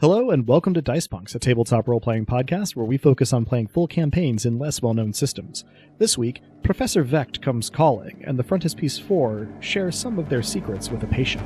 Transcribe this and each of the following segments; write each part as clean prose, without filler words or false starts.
Hello and welcome to Dice Punks, a tabletop role-playing podcast where we focus on playing full campaigns in less well-known systems. This week, Professor Wecht comes calling, and the Frontispiece Four share some of their secrets with a patient.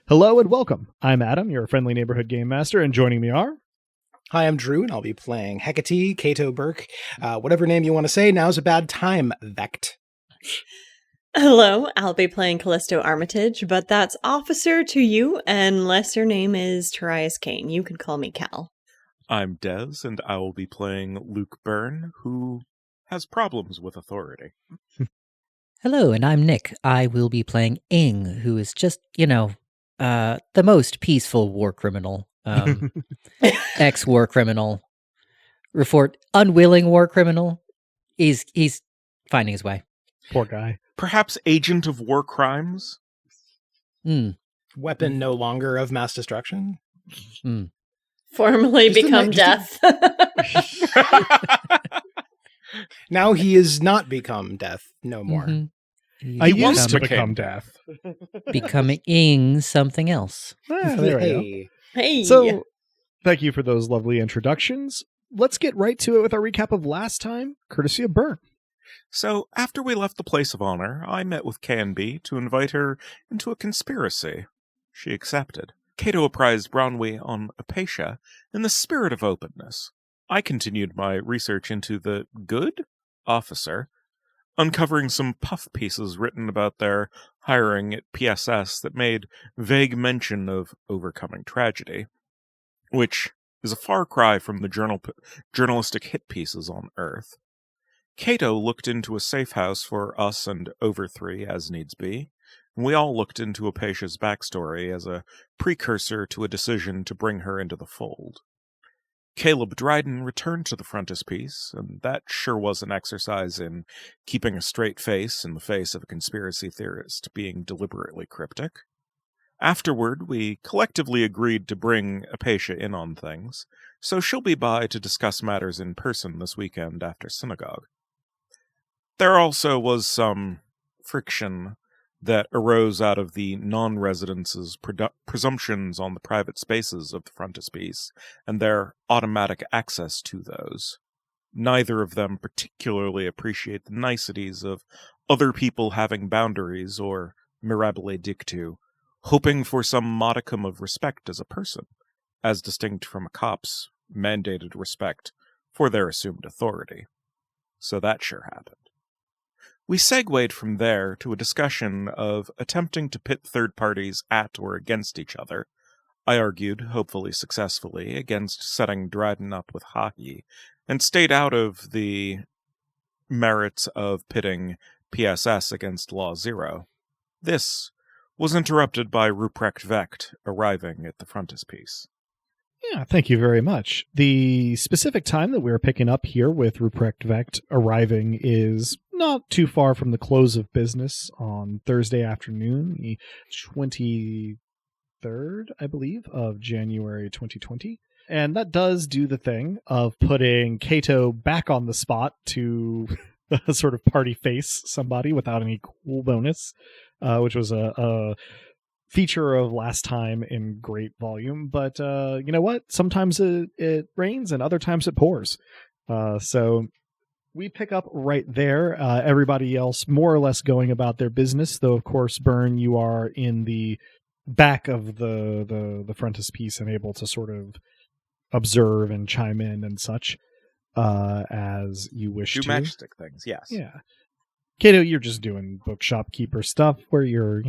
Hello and welcome. I'm Adam, your friendly neighborhood game master, and joining me are... Hi, I'm Drew, and I'll be playing Hecate, Cato Burke. Whatever name you want to say, now's a bad time, Wecht. Hello, I'll be playing Callisto Armitage, but that's officer to you, unless your name is Tarias Kane. You can call me Cal. I'm Des, and I will be playing Luke Byrne, who has problems with authority. Hello, and I'm Nick. I will be playing Ing, who is just, the most peaceful war criminal. Ex-war criminal. Unwilling war criminal. He's finding his way. Poor guy. Perhaps agent of war crimes? Weapon no longer of mass destruction? Formerly become death. Now he is not become death no more. Mm-hmm. I used to become death. Becoming something else. There we go. Hey. So, thank you for those lovely introductions. Let's get right to it with our recap of last time, courtesy of Byrne. So, after we left the place of honor, I met with K&B to invite her into a conspiracy. She accepted. Cato apprised Bronwy on Apatia in the spirit of openness. I continued my research into the good officer, uncovering some puff pieces written about their hiring at PSS that made vague mention of overcoming tragedy, which is a far cry from the journalistic hit pieces on Earth. Cato looked into a safe house for us and Over 3 as needs be, and we all looked into Apatia's backstory as a precursor to a decision to bring her into the fold. Caleb Dryden returned to the frontispiece, and that sure was an exercise in keeping a straight face in the face of a conspiracy theorist being deliberately cryptic. Afterward, we collectively agreed to bring Apatia in on things, so she'll be by to discuss matters in person this weekend after synagogue. There also was some friction that arose out of the non-residents' presumptions on the private spaces of the frontispiece and their automatic access to those. Neither of them particularly appreciate the niceties of other people having boundaries or mirabile dictu, hoping for some modicum of respect as a person, as distinct from a cop's mandated respect for their assumed authority. So that sure happened. We segued from there to a discussion of attempting to pit third parties at or against each other. I argued, hopefully successfully, against setting Dryden up with hockey, and stayed out of the merits of pitting PSS against Law Zero. This was interrupted by Ruprecht Wecht arriving at the frontispiece. Yeah, thank you very much. The specific time that we're picking up here with Ruprecht Wecht arriving is not too far from the close of business on Thursday afternoon, the 23rd, I believe, of January 2020. And that does do the thing of putting Cato back on the spot to sort of party face somebody without any cool bonus, which was a feature of last time in great volume. But you know what? Sometimes it rains and other times it pours. So we pick up right there. Everybody else more or less going about their business, though, of course, Byrne, you are in the back of the frontispiece and able to sort of observe and chime in and such as you wish to. Do matchstick things, yes. Yeah. Cato, you're just doing bookshop keeper stuff where you're,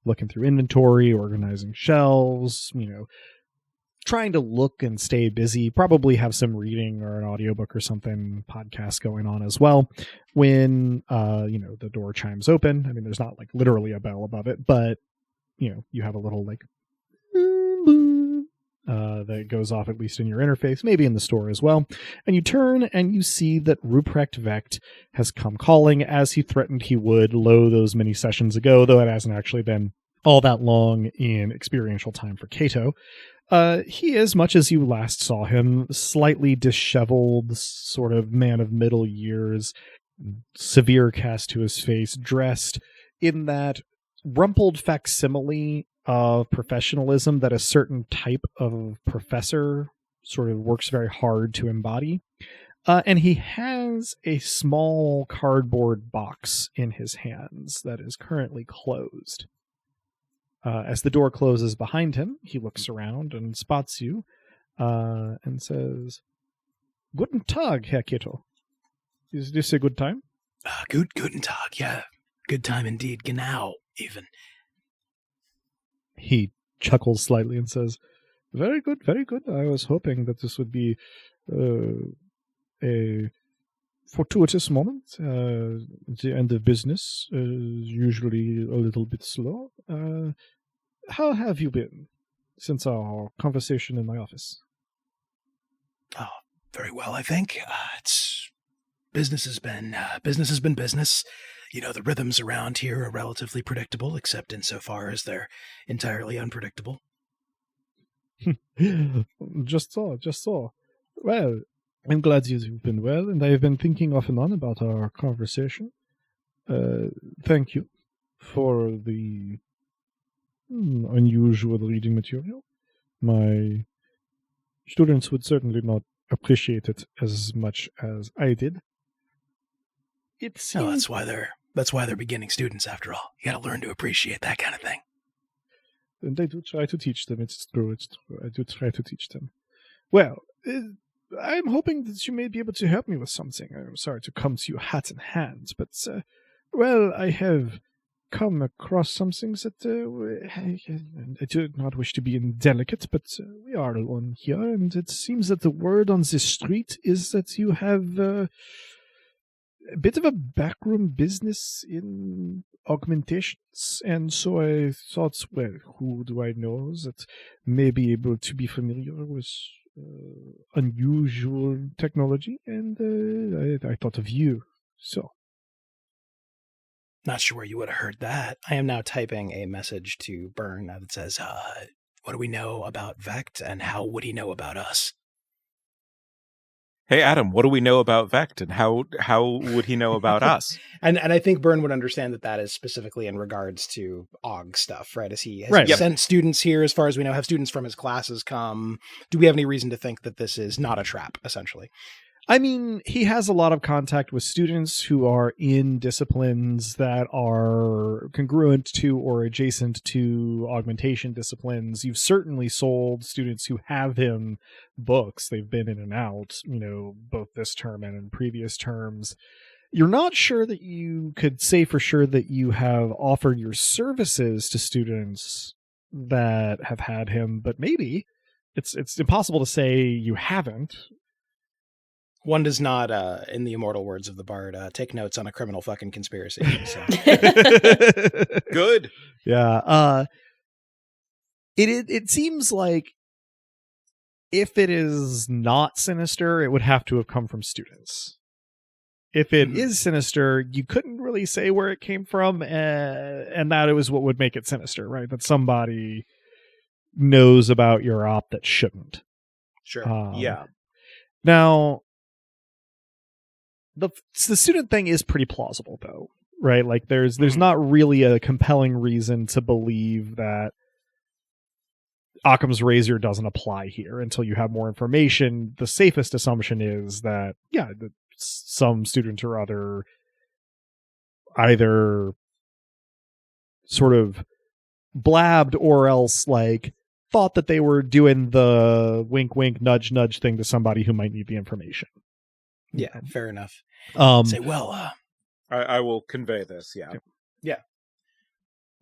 looking through inventory, organizing shelves, trying to look and stay busy, probably have some reading or an audiobook or something, podcast going on as well, when the door chimes open. I mean, there's not like literally a bell above it, but you have a little like that goes off, at least in your interface, maybe in the store as well. And you turn and you see that Ruprecht Wecht has come calling, as he threatened he would those many sessions ago, though it hasn't actually been all that long in experiential time for Cato. He is, much as you last saw him, slightly disheveled, sort of man of middle years, severe cast to his face, dressed in that rumpled facsimile of professionalism that a certain type of professor sort of works very hard to embody. And he has a small cardboard box in his hands that is currently closed. As the door closes behind him, he looks around and spots you and says, "Guten Tag, Herr Cato. Is this a good time?" Guten Tag, yeah. Good time indeed. Genau, even. He chuckles slightly and says, "Very good, very good. I was hoping that this would be a fortuitous moment. The end of business is usually a little bit slow. How have you been since our conversation in my office?" Oh, very well, I think. Business has been business. The rhythms around here are relatively predictable, except insofar as they're entirely unpredictable. Just so. Well, I'm glad you've been well, and I've been thinking off and on about our conversation. Thank you for the unusual reading material. My students would certainly not appreciate it as much as I did. It seems... No, that's why they're beginning students, after all. You gotta learn to appreciate that kind of thing. And I do try to teach them. It's true. I do try to teach them. Well, I'm hoping that you may be able to help me with something. I'm sorry to come to you hat in hand, but, I have come across some things that I do not wish to be indelicate, but we are alone here, and it seems that the word on the street is that you have a bit of a backroom business in augmentations, and so I thought, well, who do I know that may be able to be familiar with unusual technology, and I thought of you. So, not sure where you would have heard that. I am now typing a message to Byrne that says, what do we know about Wecht, and how would he know about us? Hey, Adam, what do we know about Wecht, and how would he know about us? And I think Byrne would understand that is specifically in regards to AUG stuff, right? Has he sent students here, as far as we know? Have students from his classes come? Do we have any reason to think that this is not a trap, essentially? I mean, he has a lot of contact with students who are in disciplines that are congruent to or adjacent to augmentation disciplines. You've certainly sold students who have him books. They've been in and out, both this term and in previous terms. You're not sure that you could say for sure that you have offered your services to students that have had him, but maybe. It's impossible to say you haven't. One does not, in the immortal words of the bard, take notes on a criminal fucking conspiracy. So. Good. Yeah. It seems like if it is not sinister, it would have to have come from students. If it is sinister, you couldn't really say where it came from, and that it was what would make it sinister, right? That somebody knows about your op that shouldn't. Sure. Yeah. Now, the student thing is pretty plausible, though, right? Like, there's not really a compelling reason to believe that Occam's razor doesn't apply here until you have more information. The safest assumption is that, some student or other either sort of blabbed or else, like, thought that they were doing the wink, wink, nudge, nudge thing to somebody who might need the information. Yeah, fair enough. I will I will convey this, yeah. Yeah.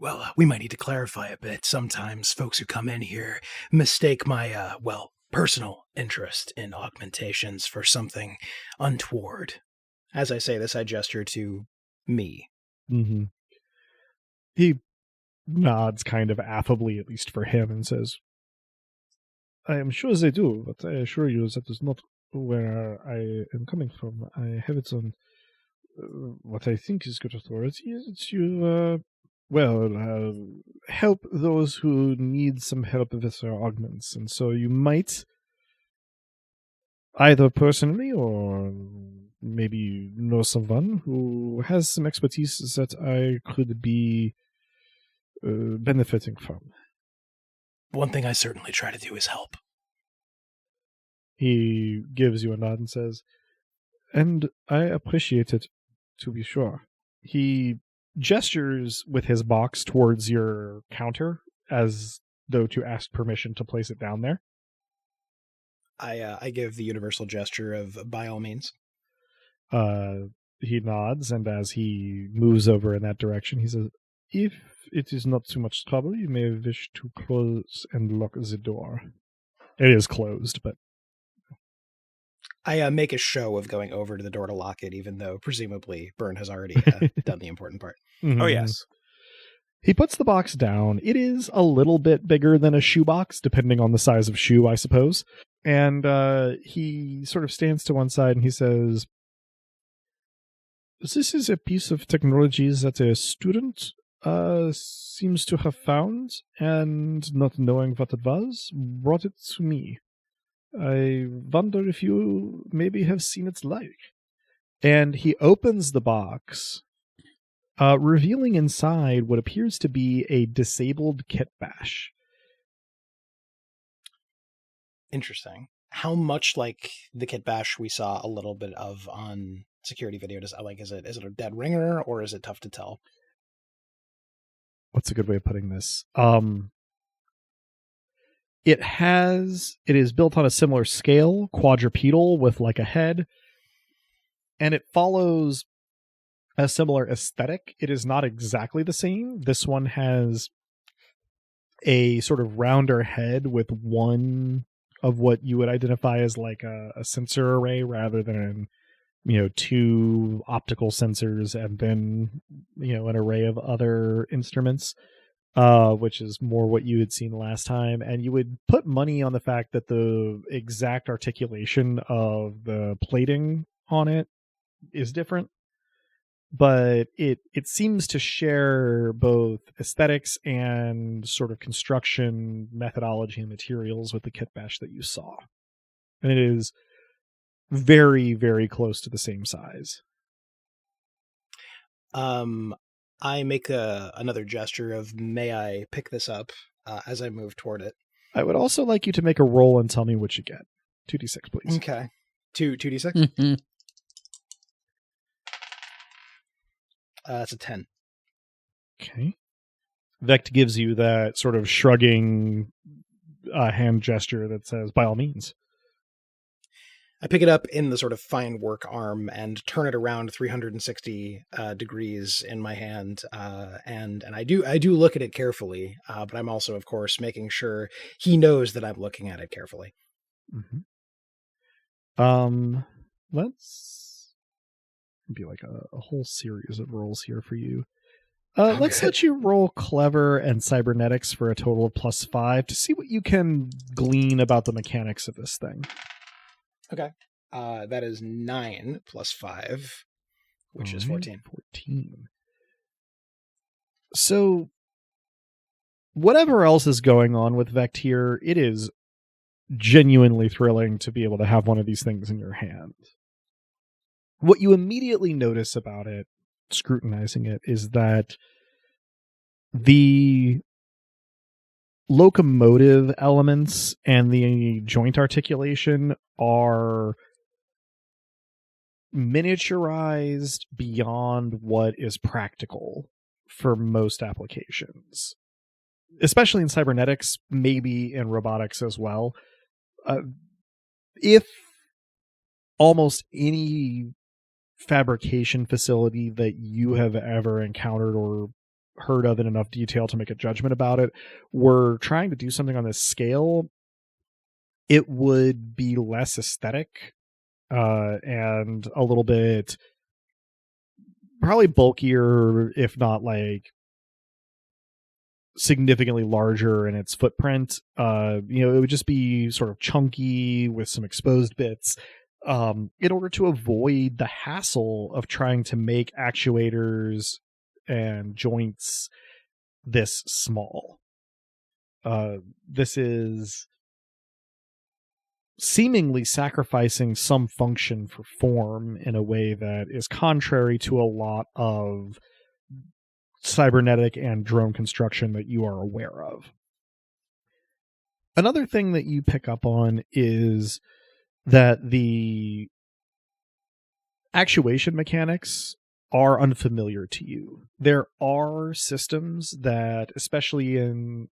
Well, we might need to clarify a bit. Sometimes folks who come in here mistake my, personal interest in augmentations for something untoward. As I say this, I gesture to me. Mm-hmm. He nods kind of affably, at least for him, and says, I am sure they do, but I assure you that is not where I am coming from. I have it on what I think is good authority is to, help those who need some help with their augments. And so you might, either personally or maybe know someone who has some expertise that I could be benefiting from. One thing I certainly try to do is help. He gives you a nod and says, and I appreciate it, to be sure. He gestures with his box towards your counter as though to ask permission to place it down there. I give the universal gesture of by all means. He nods, and as he moves over in that direction, he says, if it is not too much trouble, you may wish to close and lock the door. It is closed, but... I make a show of going over to the door to lock it, even though presumably Byrne has already done the important part. Mm-hmm. Oh, yes. He puts the box down. It is a little bit bigger than a shoebox, depending on the size of shoe, I suppose. And he sort of stands to one side and he says, this is a piece of technology that a student seems to have found, and not knowing what it was, brought it to me. I wonder if you maybe have seen its like. And he opens the box, revealing inside what appears to be a disabled kit bash. Interesting. How much like the kit bash we saw a little bit of on security video is it a dead ringer, or is it tough to tell? What's a good way of putting this? It is built on a similar scale, quadrupedal with like a head, and it follows a similar aesthetic. It is not exactly the same. This one has a sort of rounder head with one of what you would identify as like a sensor array rather than, two optical sensors and then, an array of other instruments. Which is more what you had seen last time, and you would put money on the fact that the exact articulation of the plating on it is different, but it seems to share both aesthetics and sort of construction methodology and materials with the kit bash that you saw, and it is very, very close to the same size. I make another gesture of, may I pick this up as I move toward it. I would also like you to make a roll and tell me what you get. 2d6, please. Okay. 2d6? Mm-hmm. That's a 10. Okay. Wecht gives you that sort of shrugging hand gesture that says, by all means. I pick it up in the sort of fine work arm and turn it around 360 degrees in my hand, and I do look at it carefully, but I'm also, of course, making sure he knows that I'm looking at it carefully. Mm-hmm. Let's be like a whole series of rolls here for you. Let's let you roll clever and cybernetics for a total of +5 to see what you can glean about the mechanics of this thing. Okay. That is 9 plus 5, which is 14. 14. So, whatever else is going on with Wecht here, it is genuinely thrilling to be able to have one of these things in your hand. What you immediately notice about it, scrutinizing it, is that the locomotive elements and the joint articulation are miniaturized beyond what is practical for most applications, especially in cybernetics, maybe in robotics as well. If almost any fabrication facility that you have ever encountered or heard of in enough detail to make a judgment about it, were trying to do something on this scale, it would be less aesthetic and a little bit probably bulkier, if not like significantly larger in its footprint. It would just be sort of chunky with some exposed bits, in order to avoid the hassle of trying to make actuators and joints this small. This is seemingly sacrificing some function for form in a way that is contrary to a lot of cybernetic and drone construction that you are aware of. Another thing that you pick up on is that the actuation mechanics are unfamiliar to you. There are systems that, especially in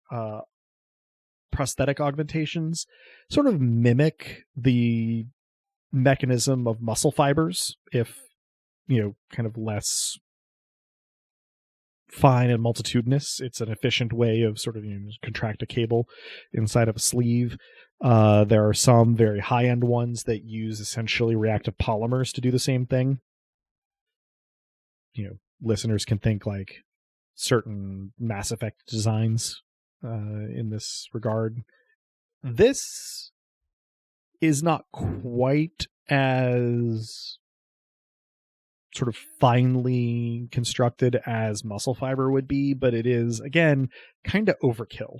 prosthetic augmentations, sort of mimic the mechanism of muscle fibers, if, kind of less fine and multitudinous. It's an efficient way of sort of contract a cable inside of a sleeve. There are some very high-end ones that use essentially reactive polymers to do the same thing. Listeners can think like certain Mass Effect designs in this regard. This is not quite as sort of finely constructed as muscle fiber would be, but it is, again, kind of overkill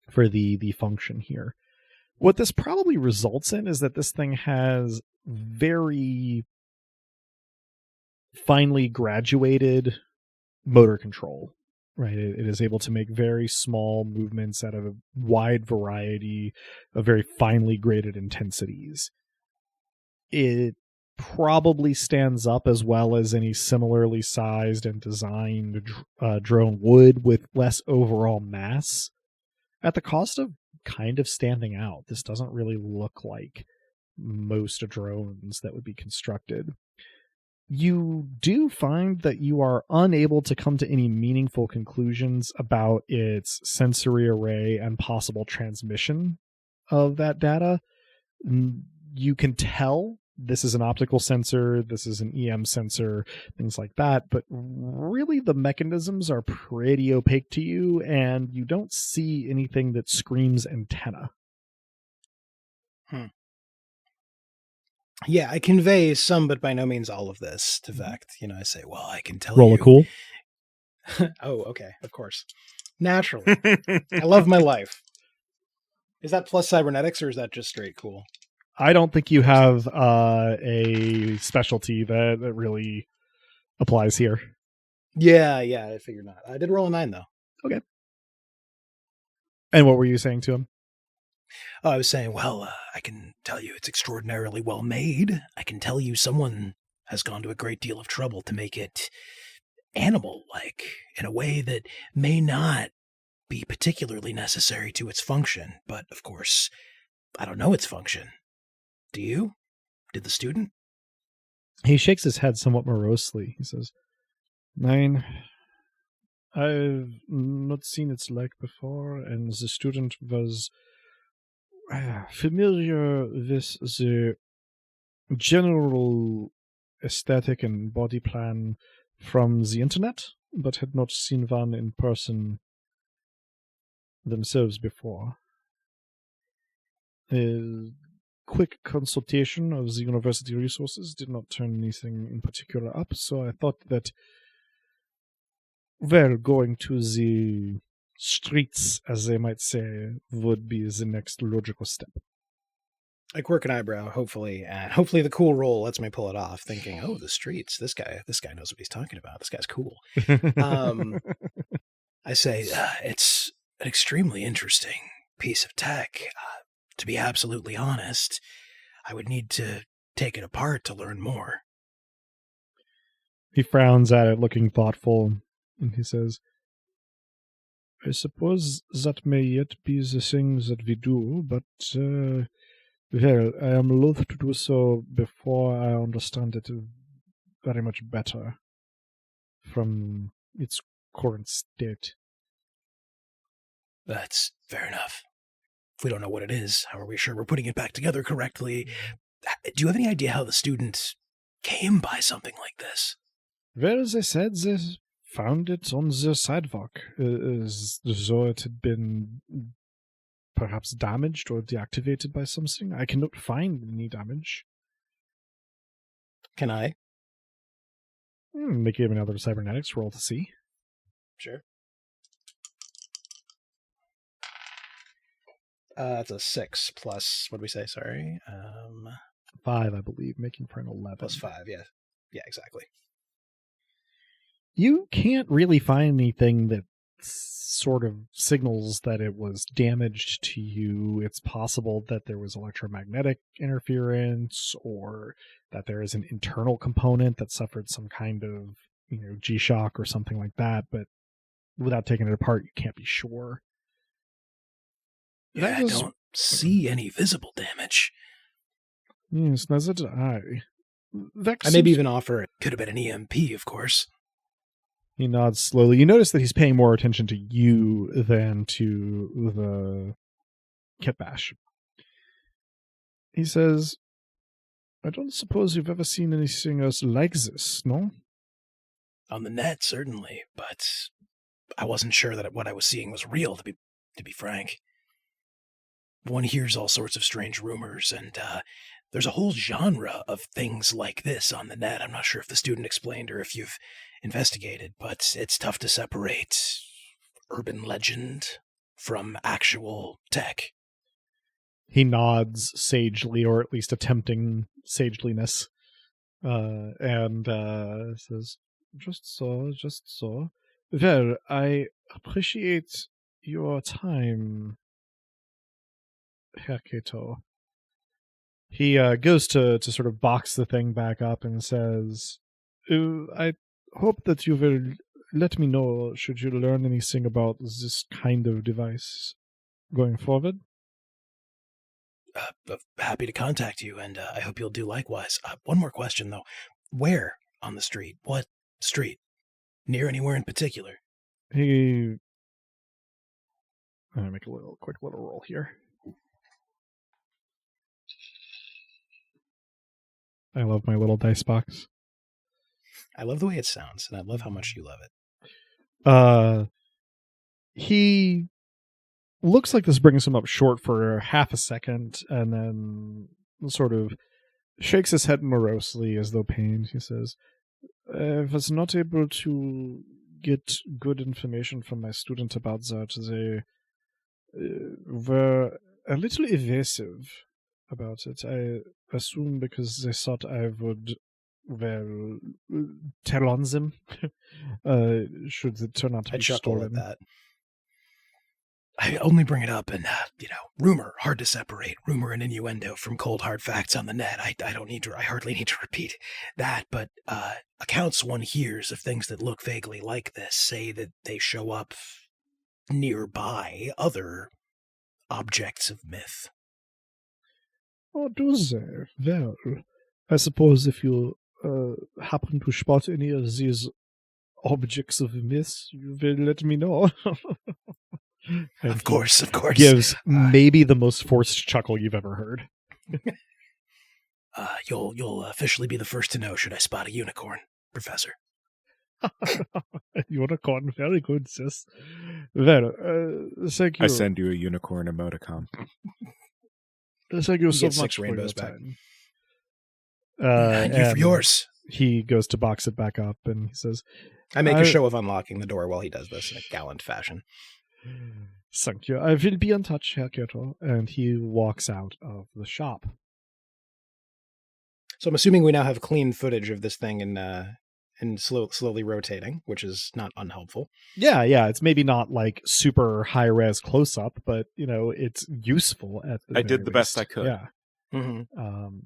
for the function here. What this probably results in is that this thing has very finely graduated motor control, right? It is able to make very small movements at a wide variety of very finely graded intensities. It probably stands up as well as any similarly sized and designed drone would, with less overall mass, at the cost of kind of standing out. This doesn't really look like most drones that would be constructed. You do find that you are unable to come to any meaningful conclusions about its sensory array and possible transmission of that data. You can tell this is an optical sensor, this is an EM sensor, things like that, but really the mechanisms are pretty opaque to you, and you don't see anything that screams antenna. Yeah, I convey some, but by no means all of this to Wecht. I say, well, I can tell Roll you. a cool. Oh, okay, of course. Naturally. I love my life. Is that plus cybernetics, or is that just straight cool? I don't think you have a specialty that really applies here. Yeah, I figured not. I did roll a 9, though. Okay. And what were you saying to him? Oh, I was saying, well, I can tell you it's extraordinarily well made. I can tell you someone has gone to a great deal of trouble to make it animal-like in a way that may not be particularly necessary to its function. But, of course, I don't know its function. Do you? Did the student? He shakes his head somewhat morosely. He says, "Nein, I've not seen its like before, and the student was familiar with the general aesthetic and body plan from the internet, but had not seen one in person themselves before. A quick consultation of the university resources did not turn anything in particular up, so I thought that, well, going to the streets, as they might say, would be the next logical step." I quirk an eyebrow, hopefully, and hopefully the cool roll lets me pull it off, thinking, oh, the streets, this guy knows what he's talking about. This guy's cool. I say, it's an extremely interesting piece of tech. To be absolutely honest, I would need to take it apart to learn more. He frowns at it, looking thoughtful, and he says, "I suppose that may yet be the thing that we do, but, well, I am loath to do so before I understand it very much better from its current state. That's fair enough. If we don't know what it is, how are we sure we're putting it back together correctly? Do you have any idea how the student came by something like this? Well, they said they found it on the sidewalk, as though it had been perhaps damaged or deactivated by something. I cannot find any damage. Can I? Make him another cybernetics roll to see. Sure. It's a 6 plus, what did we say? Sorry. 5, I believe, making for an 11. Plus 5, yeah. Yeah, exactly. You can't really find anything that sort of signals that it was damaged to you. It's possible that there was electromagnetic interference or that there is an internal component that suffered some kind of, G-shock or something like that, but without taking it apart, you can't be sure. Yeah, I don't see any visible damage. Yes, neither did I. I maybe even offer it could have been an EMP, of course. He nods slowly. You notice that he's paying more attention to you than to the Kitbash. He says, I don't suppose you've ever seen anything else like this, no? On the net, certainly, but I wasn't sure that what I was seeing was real, to be frank. One hears all sorts of strange rumors, and there's a whole genre of things like this on the net. I'm not sure if the student explained or if you've investigated, but it's tough to separate urban legend from actual tech. He nods sagely, or at least attempting sageliness, and says, just so. Well, I appreciate your time, Herr Kato. He goes to sort of box the thing back up and says, I hope that you will let me know should you learn anything about this kind of device going forward. Happy to contact you, and I hope you'll do likewise. One more question, though. Where on the street? What street? Near anywhere in particular? I'm going to make a quick little roll here. I love my little dice box. I love the way it sounds, and I love how much you love it. He looks like this brings him up short for half a second, and then sort of shakes his head morosely as though pained. He says, I was not able to get good information from my student about that. They were a little evasive about it. I assume because they thought I would, tell on them should it turn out to be chuckle stolen. at that. I only bring it up and, rumor, hard to separate. Rumor and innuendo from cold hard facts on the net. I hardly need to repeat that, but accounts one hears of things that look vaguely like this say that they show up nearby other objects of myth. Oh, do they? Well, I suppose if you happen to spot any of these objects of myth, you will let me know. Of course. Gives maybe the most forced chuckle you've ever heard. You'll officially be the first to know should I spot a unicorn, Professor. Unicorn, very good, sis. Well, thank you. I send you a unicorn emoticon. Thank you so much 6 for your rainbows back. time. And you for yours. He goes to box it back up, and he says, I make a show of unlocking the door while he does this in a gallant fashion. Thank you. I will be in touch, Herr Kyoto. And he walks out of the shop. So I'm assuming we now have clean footage of this thing and slowly rotating, which is not unhelpful. Yeah. It's maybe not like super high res close up, but it's useful. I did the best I could. Yeah. Mm-hmm.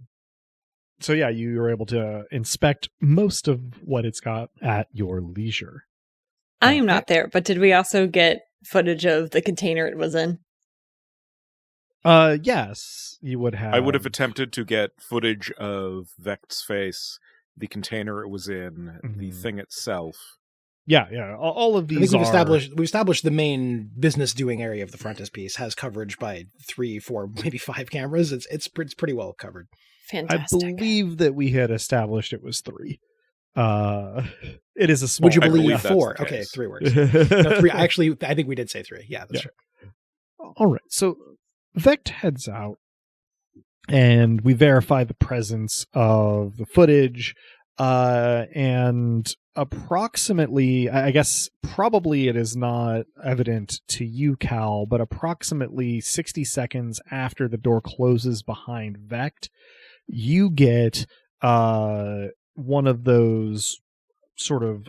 So yeah, you were able to inspect most of what it's got at your leisure. I am not there, but did we also get footage of the container it was in? Yes, you would have. I would have attempted to get footage of Wecht's face, the container it was in, the thing itself. Yeah. All of I these think are... we've established the main business doing area of the frontispiece has coverage by 3, 4, maybe 5 cameras. It's pretty well covered. Fantastic. I believe that we had established it was 3. It is a small... Would you I believe believe that's 4? the Okay, case. 3 works. No, 3. Actually, I think we did say 3. Yeah, that's true. All right. So Wecht heads out, and we verify the presence of the footage. And approximately, I guess probably it is not evident to you, Cal, but approximately 60 seconds after the door closes behind Wecht, you get one of those sort of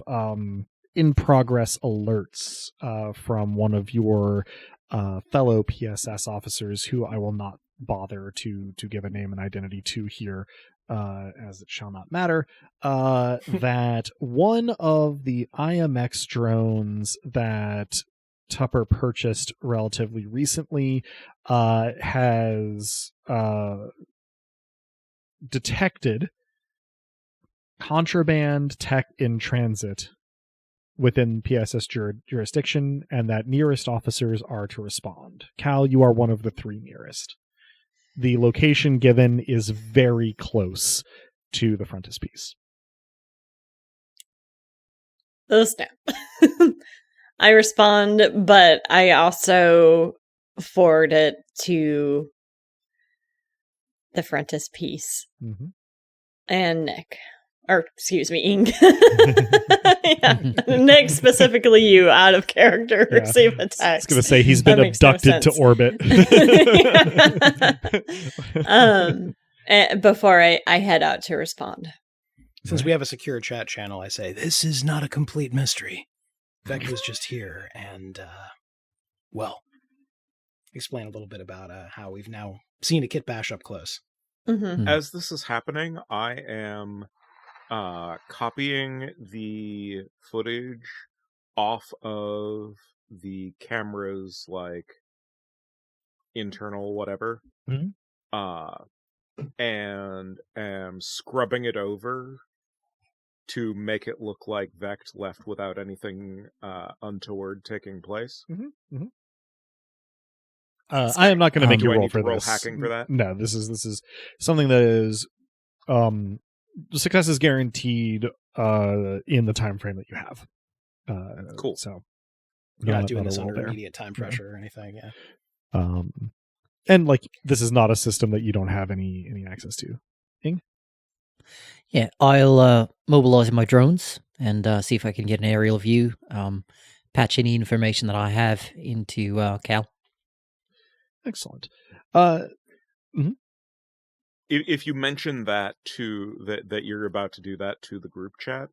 in progress alerts from one of your fellow PSS officers, who I will not bother to give a name and identity to here, as it shall not matter, that one of the IMX drones that Tupper purchased relatively recently has detected contraband tech in transit within PSS jurisdiction, and that nearest officers are to respond. Cal, you are one of the 3 nearest. The location given is very close to the frontispiece. Oh, snap. I respond, but I also forward it to the frontispiece Mm-hmm. and Nick. Or, excuse me, Ing. Yeah. Nick, specifically you, out of character, Yeah. receive a text. I was going to say he's been That makes no abducted to sense. orbit. Before I head out to respond. Since we have a secure chat channel, I say, this is not a complete mystery. Wecht was just here, and, well, explain a little bit about how we've now seen a kit bash up close. Mm-hmm. As this is happening, I am copying the footage off of the camera's like internal whatever, Mhm. and am scrubbing it over to make it look like Wecht left without anything untoward taking place. I am not going to make you Do I roll need for to roll this. hacking for that? No, this is something that is success is guaranteed in the time frame that you have. Cool. So You're not a doing this roll under there. immediate time pressure or anything, yeah. And like this is not a system that you don't have any access to. Ing? Yeah, I'll mobilize my drones and see if I can get an aerial view. Patch any information that I have into Cal. Excellent. If you mention that that you're about to do that to the group chat,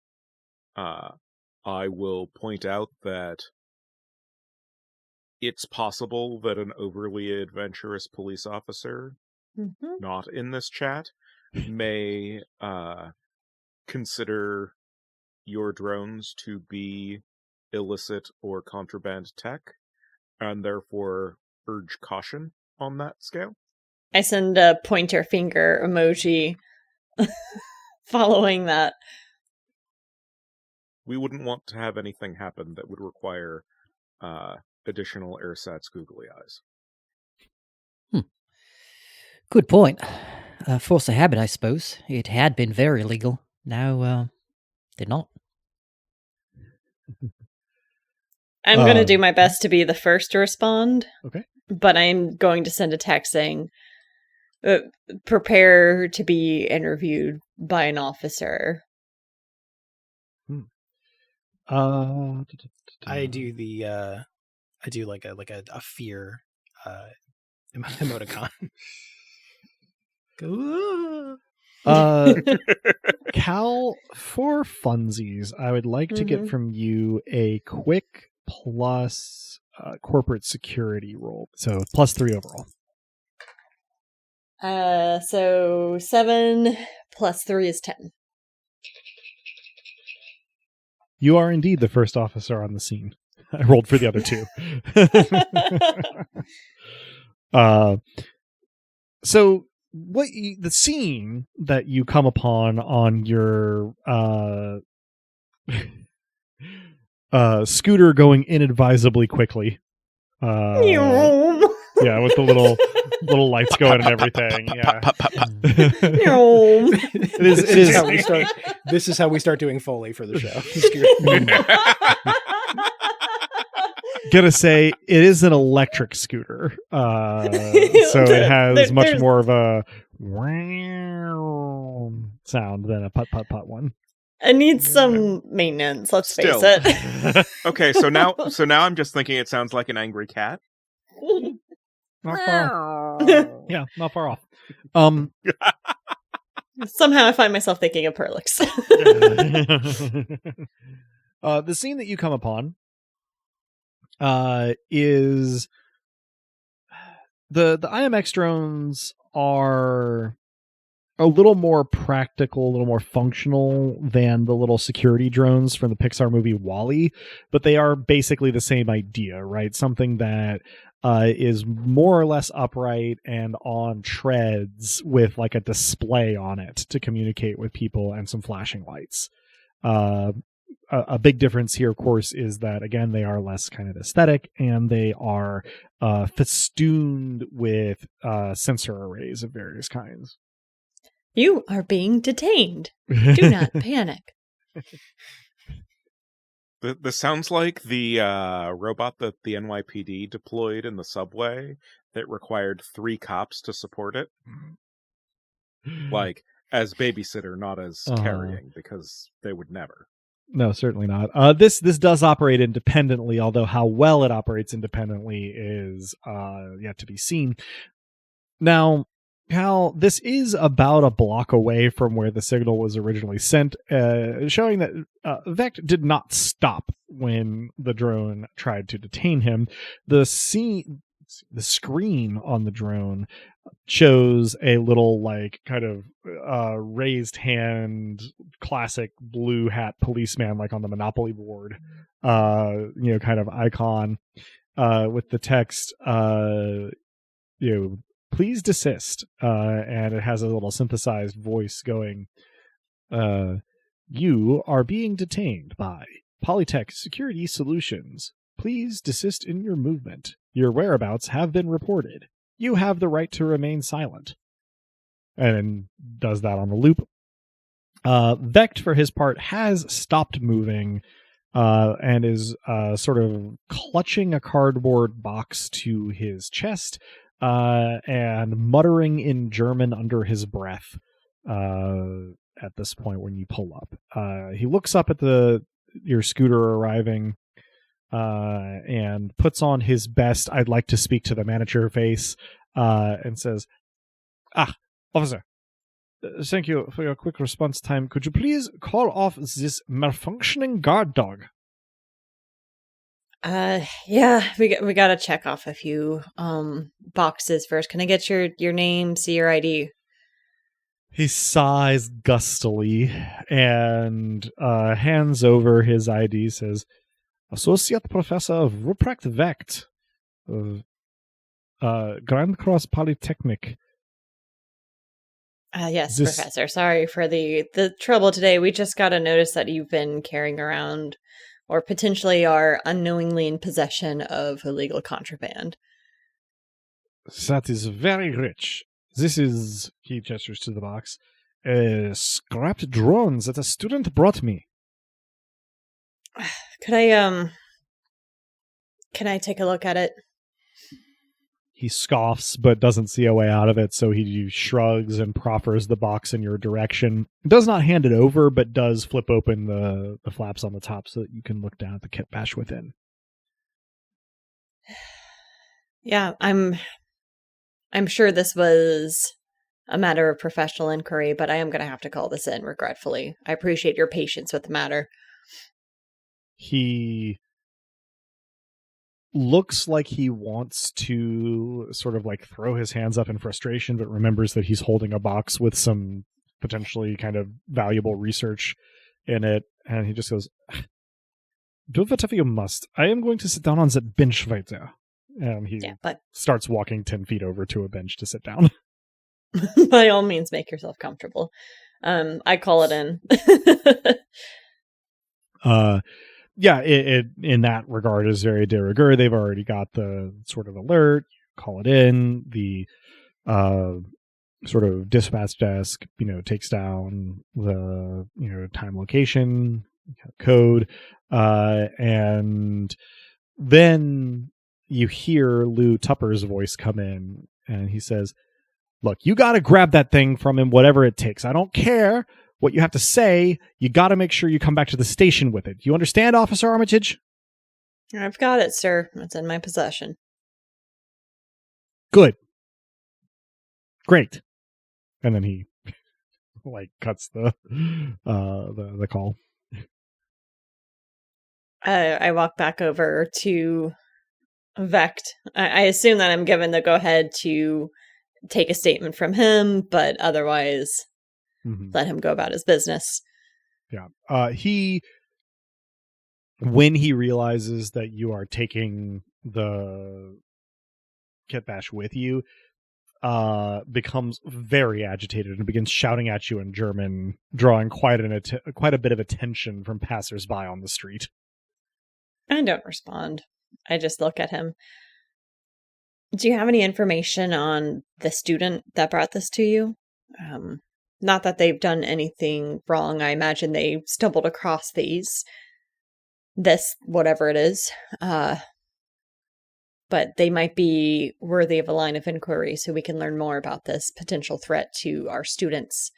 I will point out that it's possible that an overly adventurous police officer, Mm-hmm. not in this chat, may consider your drones to be illicit or contraband tech, and therefore urge caution on that scale. I send a pointer finger emoji following that. We wouldn't want to have anything happen that would require additional airsats googly eyes. Good point. Force of habit, I suppose. It had been very legal. Now, they're not. I'm going to do my best to be the first to respond. Okay. But I'm going to send a text saying, prepare to be interviewed by an officer. I do like a fear emoticon. Cal, for funsies, I would like to get from you a quick plus corporate security roll. So +3 overall. So 7 plus 3 is 10. You are indeed the first officer on the scene. I rolled for the other 2. So the scene that you come upon on your scooter going inadvisably quickly. Yeah, with the little lights going and everything. Yeah. This is how we start doing Foley for the show. Gonna say it is an electric scooter, so it has much more of a sound than a putt putt putt one. It needs some maintenance. Let's face it. Okay, so now I'm just thinking it sounds like an angry cat. Not far. Yeah, not far off. Somehow I find myself thinking of Perlix. The scene that you come upon is the IMX drones are a little more practical, a little more functional than the little security drones from the Pixar movie WALL-E, but they are basically the same idea, right? Something that is more or less upright and on treads with like a display on it to communicate with people and some flashing lights. A big difference here, of course, is that, again, they are less kind of aesthetic, and they are festooned with sensor arrays of various kinds. You are being detained. Do not panic. This sounds like the robot that the NYPD deployed in the subway that required 3 cops to support it. Like, as babysitter, not as carrying, because they would never. No, certainly not. This does operate independently, although how well it operates independently is yet to be seen. Now, Cal, this is about a block away from where the signal was originally sent, showing that Wecht did not stop when the drone tried to detain him. The screen on the drone shows a little like kind of raised hand classic blue hat policeman like on the Monopoly board kind of icon with the text please desist, and it has a little synthesized voice going, you are being detained by Polytech Security Solutions. Please desist in your movement. Your whereabouts have been reported. You have the right to remain silent. And does that on a loop. Wecht, for his part, has stopped moving and is sort of clutching a cardboard box to his chest and muttering in German under his breath at this point when you pull up. He looks up at your scooter arriving and puts on his best "I'd like to speak to the manager" face and says, officer, thank you for your quick response time. Could you please call off this malfunctioning guard dog? Yeah, we gotta check off a few boxes first. Can I get your name, see your ID? He sighs gustily and hands over his ID, says, Associate Professor Ruprecht Wecht of Grand Cross Polytechnic. Yes, Professor. Sorry for the trouble today. We just got a notice that you've been carrying around or potentially are unknowingly in possession of illegal contraband. That is very rich. This is, he gestures to the box, a scrapped drone that a student brought me. Can I take a look at it? He scoffs, but doesn't see a way out of it, so he shrugs and proffers the box in your direction. Does not hand it over, but does flip open the flaps on the top so that you can look down at the kit bash within. Yeah, I'm sure this was a matter of professional inquiry, but I am going to have to call this in, regretfully. I appreciate your patience with the matter. He looks like he wants to sort of like throw his hands up in frustration, but remembers that he's holding a box with some potentially kind of valuable research in it, and he just goes, do whatever you must. I am going to sit down on that bench right there. And he starts walking 10 feet over to a bench to sit down. By all means, make yourself comfortable. I call it in. yeah, it in that regard is very de rigueur. They've already got the sort of alert. Call it in. The sort of dispatch desk, takes down the time, location, code, and then you hear Lou Tupper's voice come in, and he says, "Look, you got to grab that thing from him, whatever it takes. I don't care what you have to say. You got to make sure you come back to the station with it. You understand, Officer Armitage?" I've got it, sir. It's in my possession. Good. Great. And then he cuts the call. I walk back over to Wecht. I assume that I'm given the go-ahead to take a statement from him, but otherwise let him go about his business. Yeah. When he realizes that you are taking the Kitbash with you, becomes very agitated and begins shouting at you in German, drawing quite a bit of attention from passersby on the street. I don't respond. I just look at him. Do you have any information on the student that brought this to you? Not that they've done anything wrong. I imagine they stumbled across this, whatever it is. But they might be worthy of a line of inquiry so we can learn more about this potential threat to our students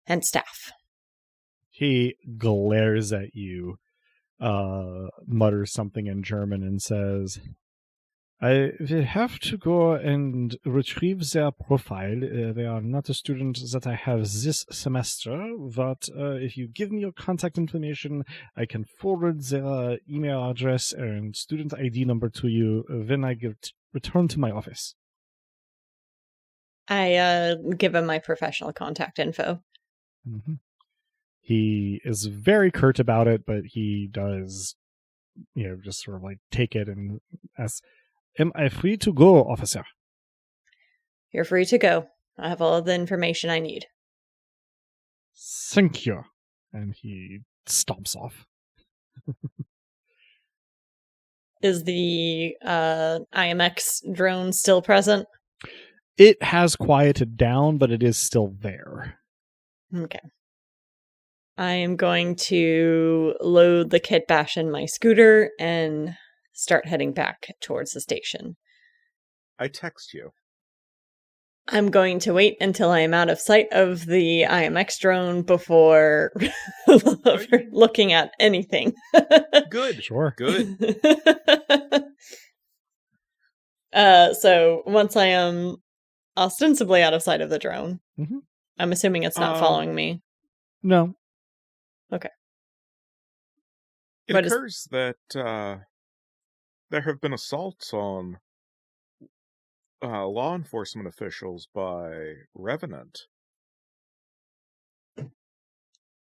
and staff. He glares at you, mutters something in German, and says, "I will have to go and retrieve their profile. They are not a student that I have this semester, but if you give me your contact information, I can forward their email address and student ID number to you when I return to my office." I give him my professional contact info. Mm-hmm. He is very curt about it, but he does, just sort of take it and ask, "Am I free to go, officer?" You're free to go. I have all of the information I need. Thank you. And he stomps off. Is the IMX drone still present? It has quieted down, but it is still there. Okay. I am going to load the Kitbash in my scooter and start heading back towards the station. I text you. I'm going to wait until I am out of sight of the IMX drone before looking at anything. Good. Sure. Good. So once I am ostensibly out of sight of the drone, I'm assuming it's not following me. No. Okay. It occurs that there have been assaults on law enforcement officials by Revenant.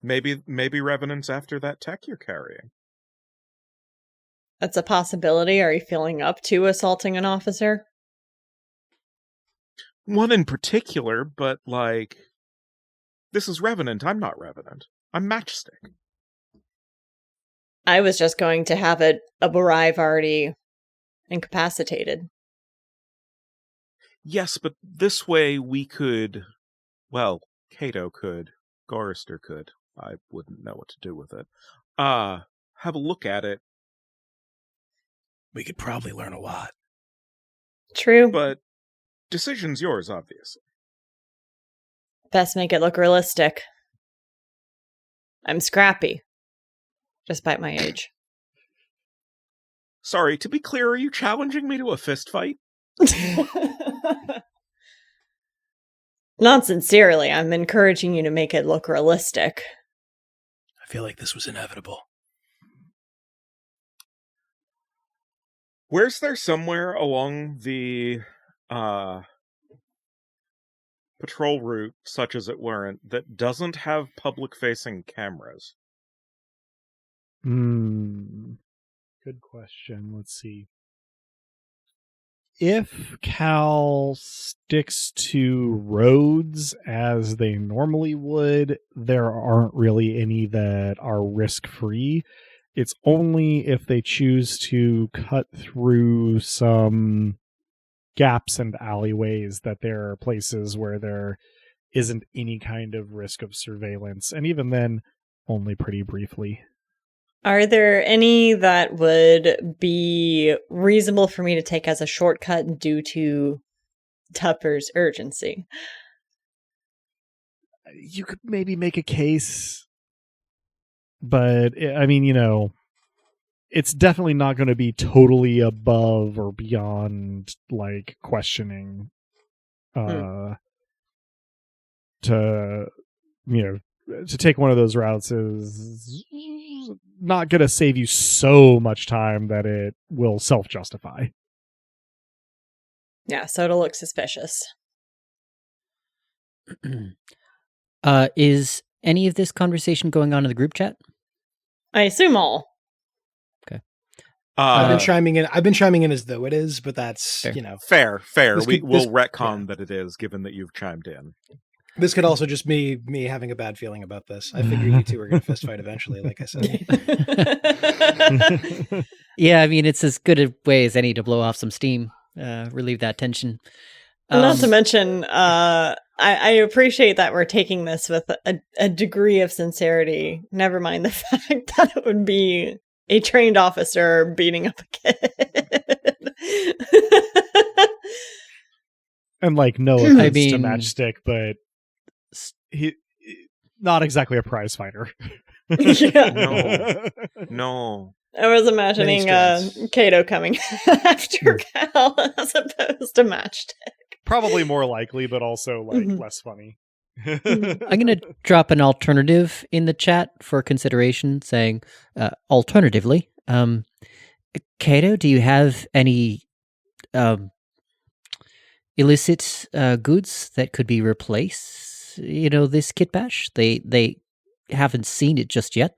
Maybe Revenant's after that tech you're carrying. That's a possibility. Are you feeling up to assaulting an officer? One in particular, but this is Revenant. I'm not Revenant. I'm Matchstick. I was just going to have it arrive already incapacitated. Yes, but this way we could, Cato could, Gorister could. I wouldn't know what to do with it. Have a look at it. We could probably learn a lot. True. But decision's yours, obviously. Best make it look realistic. I'm scrappy. Despite my age. Sorry, to be clear, are you challenging me to a fist fight? Not sincerely. I'm encouraging you to make it look realistic. I feel like this was inevitable. Where's there somewhere along the patrol route, such as it weren't, that doesn't have public-facing cameras? Good question. Let's see. If Cal sticks to roads as they normally would, there aren't really any that are risk-free. it's only if they choose to cut through some gaps and alleyways that there are places where there isn't any kind of risk of surveillance, and even then, only pretty briefly. Are there any that would be reasonable for me to take as a shortcut due to Tupper's urgency? You could maybe make a case, but I mean, you know, it's definitely not going to be totally above or beyond like questioning to, you know, to take one of those routes is not going to save you so much time that it will self-justify. Yeah, so it'll look suspicious. Is any of this conversation going on in the group chat? I assume all. I've been chiming in as though it is, but that's Fair. you know Fair. We'll retcon yeah. that it is, given that you've chimed in. This could also just be me having a bad feeling about this. I figure you two are going to fist fight eventually, like I said. Yeah, I mean, it's as good a way as any to blow off some steam, relieve that tension. Not to mention, I appreciate that we're taking this with a degree of sincerity. Never mind the fact that it would be a trained officer beating up a kid. And like, no offense I mean, to Matchstick, but he not exactly a prize fighter. Yeah. No. I was imagining Kato coming after Cal as opposed to Matchstick. Probably more likely, but also like less funny. I'm going to drop an alternative in the chat for consideration, saying, alternatively, Kato, do you have any illicit goods that could be replaced? You know, this kit bash? They haven't seen it just yet.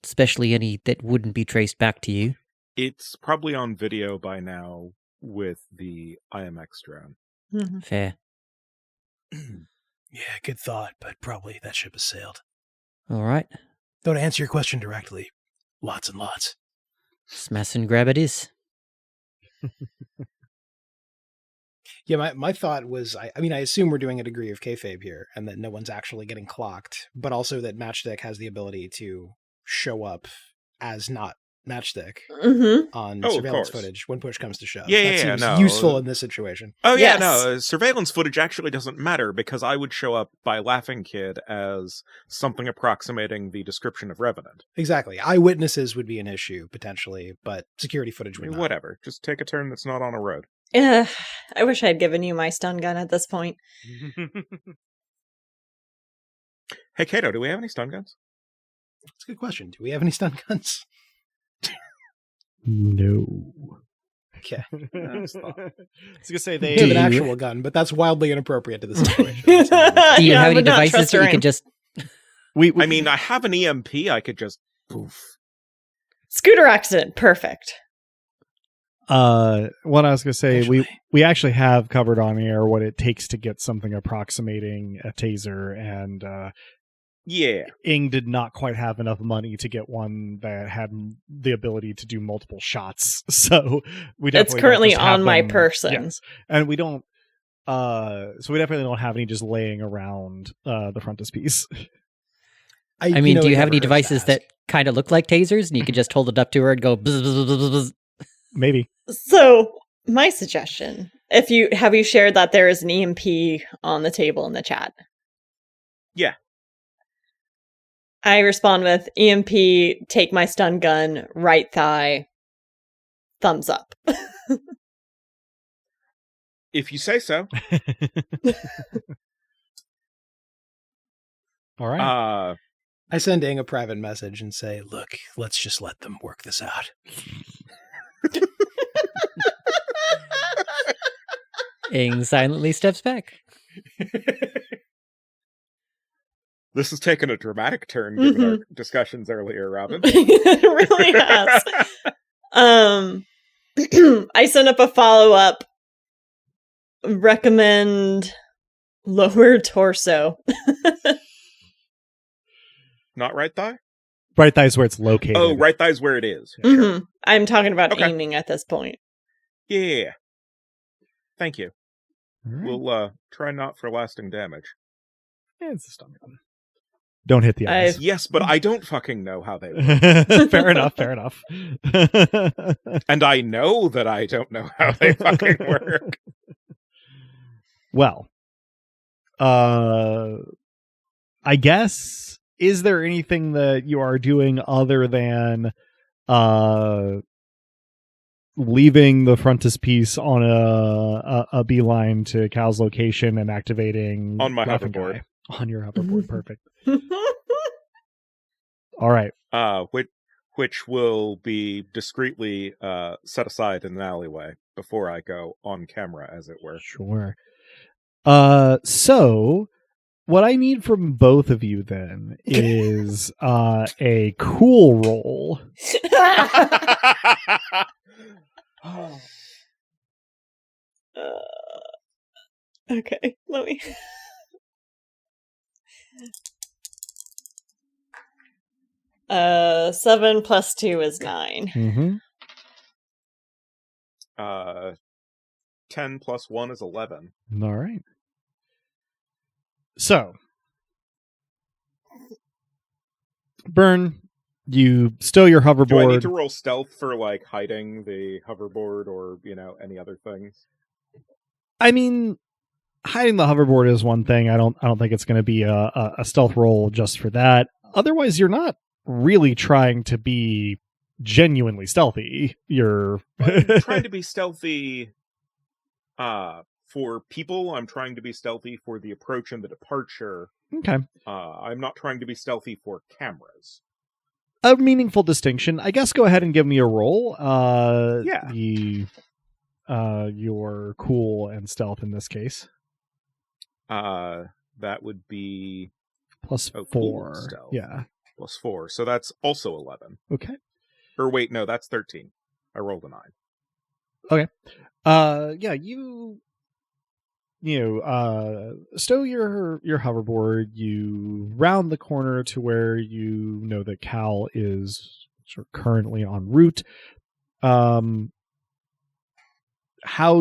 Especially any that wouldn't be traced back to you. It's probably on video by now with the IMX drone. Mm-hmm. Fair. Yeah, good thought, but probably that ship has sailed. All right. Though to answer your question directly, lots and lots. Smash and grab it is. Yeah, my thought was, I mean, I assume we're doing a degree of kayfabe here, and that no one's actually getting clocked, but also that Matchstick has the ability to show up as not Matchstick on surveillance footage when push comes to shove. That seems useful in this situation. Oh, yeah, no. Surveillance footage actually doesn't matter because I would show up by Laughing Kid as something approximating the description of Revenant. Exactly. Eyewitnesses would be an issue, potentially, but security footage would not. Whatever. Just take a turn that's not on a road. I wish I'd given you my stun gun at this point. Hey, Kato, do we have any stun guns? That's a good question. Do we have any stun guns? No. Okay. I was gonna say they have an actual gun, but that's wildly inappropriate to the situation. Do you have any devices that you can just... I mean, I have an EMP. I could just poof. Scooter accident. Perfect. What I was gonna say, we actually have covered on air what it takes to get something approximating a taser, and Ing did not quite have enough money to get one that had the ability to do multiple shots, so we definitely it's currently on my them, person. yes. And we don't so we definitely don't have any just laying around the frontispiece. I mean, do you have any devices that kind of look like tasers and you can just hold it up to her and go bzz, bzz, bzz, bzz? Maybe. So my suggestion, have you shared that there is an EMP on the table in the chat? Yeah. I respond with EMP, take my stun gun, right thigh, thumbs up. If you say so. All right. I send Ing a private message and say, look, let's just let them work this out. Ing silently steps back. This has taken a dramatic turn given our discussions earlier, Robin. It really has. I sent up a follow-up. Recommend lower torso. Not right thigh? Right thigh's where it's located. Oh, right thigh's where it is. Mm-hmm. Sure. I'm talking about Okay. aiming at this point. Yeah. Thank you. All right. We'll try not for lasting damage. Yeah, it's a stun gun. Don't hit the eyes. Yes, but I don't fucking know how they work. Fair enough. Fair enough. And I know that I don't know how they fucking work. Well, I guess, is there anything that you are doing other than leaving the frontispiece on a beeline to Cal's location and activating On my Laughing hoverboard. Guy? On your hoverboard, perfect. All right. Which will be discreetly set aside in an alleyway before I go on camera, as it were. Sure. So what I need from both of you then is a cool roll. Okay, let me. Uh, 7 plus 2 is 9. Mm-hmm. 10 plus 1 is 11. All right. So, Burn, you stow your hoverboard. Do I need to roll stealth for like hiding the hoverboard or any other things? I mean, hiding the hoverboard is one thing. I don't think it's going to be a stealth roll just for that. Otherwise, you're not really trying to be genuinely stealthy. You're I'm trying to be stealthy for people. I'm trying to be stealthy for the approach and the departure. Okay. I'm not trying to be stealthy for cameras. A meaningful distinction. I guess go ahead and give me a roll. Yeah. Your cool and stealth in this case. That would be plus cool 4. stealth. Yeah. Plus 4. So that's also 11. Okay. Or wait, no, that's 13. I rolled a 9. Okay. Yeah, you stow your hoverboard, you round the corner to where you know that Cal is sort of currently en route. How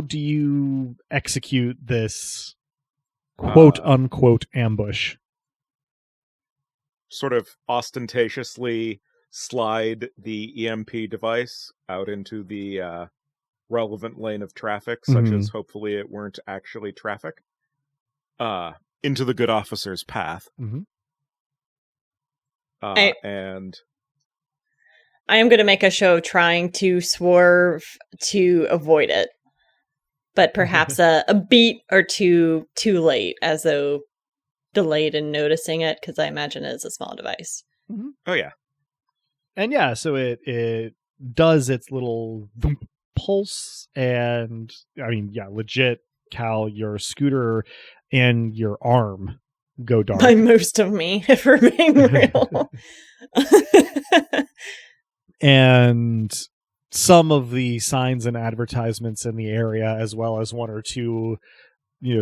do you execute this quote unquote ambush? Sort of ostentatiously slide the EMP device out into the relevant lane of traffic, such as hopefully it weren't actually traffic, into the good officer's path. And I am going to make a show trying to swerve to avoid it, but perhaps a beat or two too late, as though delayed in noticing it, because I imagine it is a small device. Oh yeah. And yeah, so it does its little pulse, and I mean, yeah, legit, Cal, your scooter and your arm go dark. By most of me, if we're being real. And some of the signs and advertisements in the area, as well as one or two,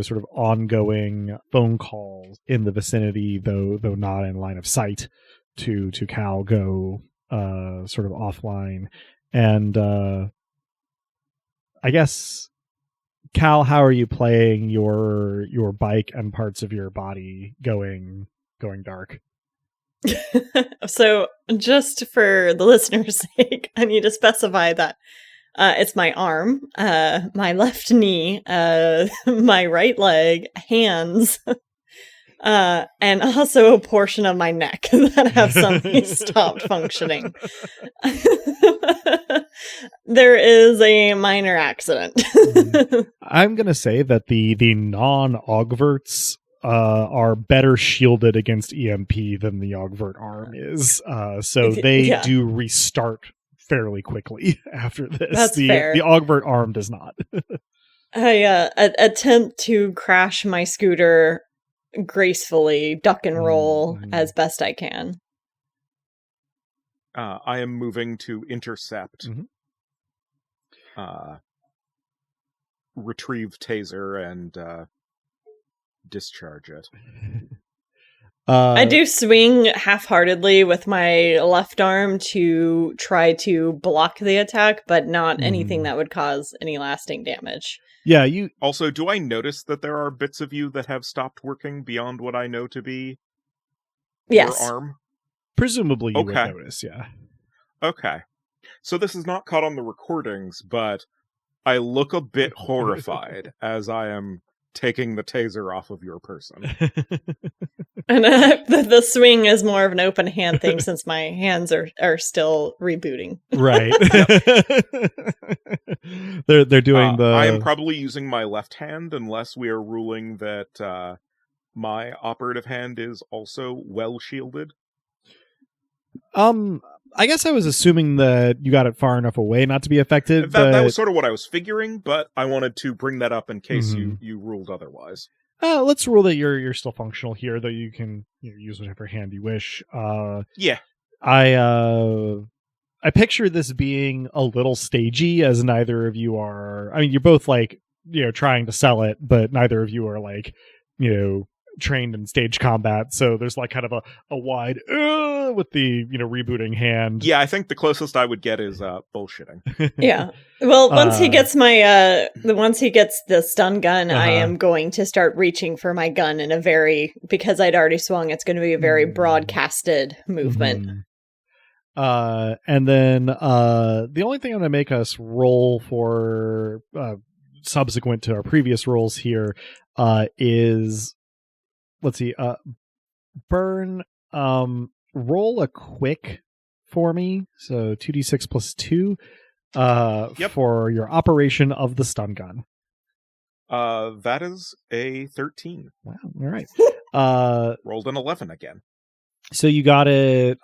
sort of ongoing phone calls in the vicinity, though not in line of sight to Cal, go sort of offline. And I guess, Cal, how are you playing your bike and parts of your body going dark? So, just for the listener's sake, I need to specify that it's my arm, my left knee, my right leg, hands, and also a portion of my neck that have suddenly stopped functioning. There is a minor accident. I'm going to say that the non-Ogverts are better shielded against EMP than the Ogvert arm is. So they do restart fairly quickly after this. That's fair. The Ogvert arm does not. I attempt to crash my scooter gracefully, duck and roll as best I can. I am moving to intercept, retrieve taser, and discharge it. I do swing half-heartedly with my left arm to try to block the attack, but not anything that would cause any lasting damage. Yeah, you Also, do I notice that there are bits of you that have stopped working beyond what I know to be Yes. your arm? presumably you Okay. would notice, yeah. Okay. So this is not caught on the recordings, but I look a bit horrified as I am taking the taser off of your person. And the swing is more of an open hand thing since my hands are still rebooting. Right. They're doing the... I am probably using my left hand unless we are ruling that my operative hand is also well shielded. I guess I was assuming that you got it far enough away not to be affected. That was sort of what I was figuring, but I wanted to bring that up in case Mhm. you ruled otherwise. Let's rule that you're still functional here, though you can use whatever hand you wish. Yeah. I picture this being a little stagey, as neither of you are. I mean, you're both like trying to sell it, but neither of you are like trained in stage combat. So there's like kind of a wide with the rebooting hand. Yeah, I think the closest I would get is bullshitting. Yeah. Well, once he gets once he gets the stun gun, I am going to start reaching for my gun in because I'd already swung, it's going to be a very broadcasted movement. And then the only thing I'm going to make us roll for subsequent to our previous rolls here is, let's see, Burn, roll a quick for me, so 2d6 plus 2 for your operation of the stun gun. That is a 13. Wow, all right. Rolled an 11 again. So you got it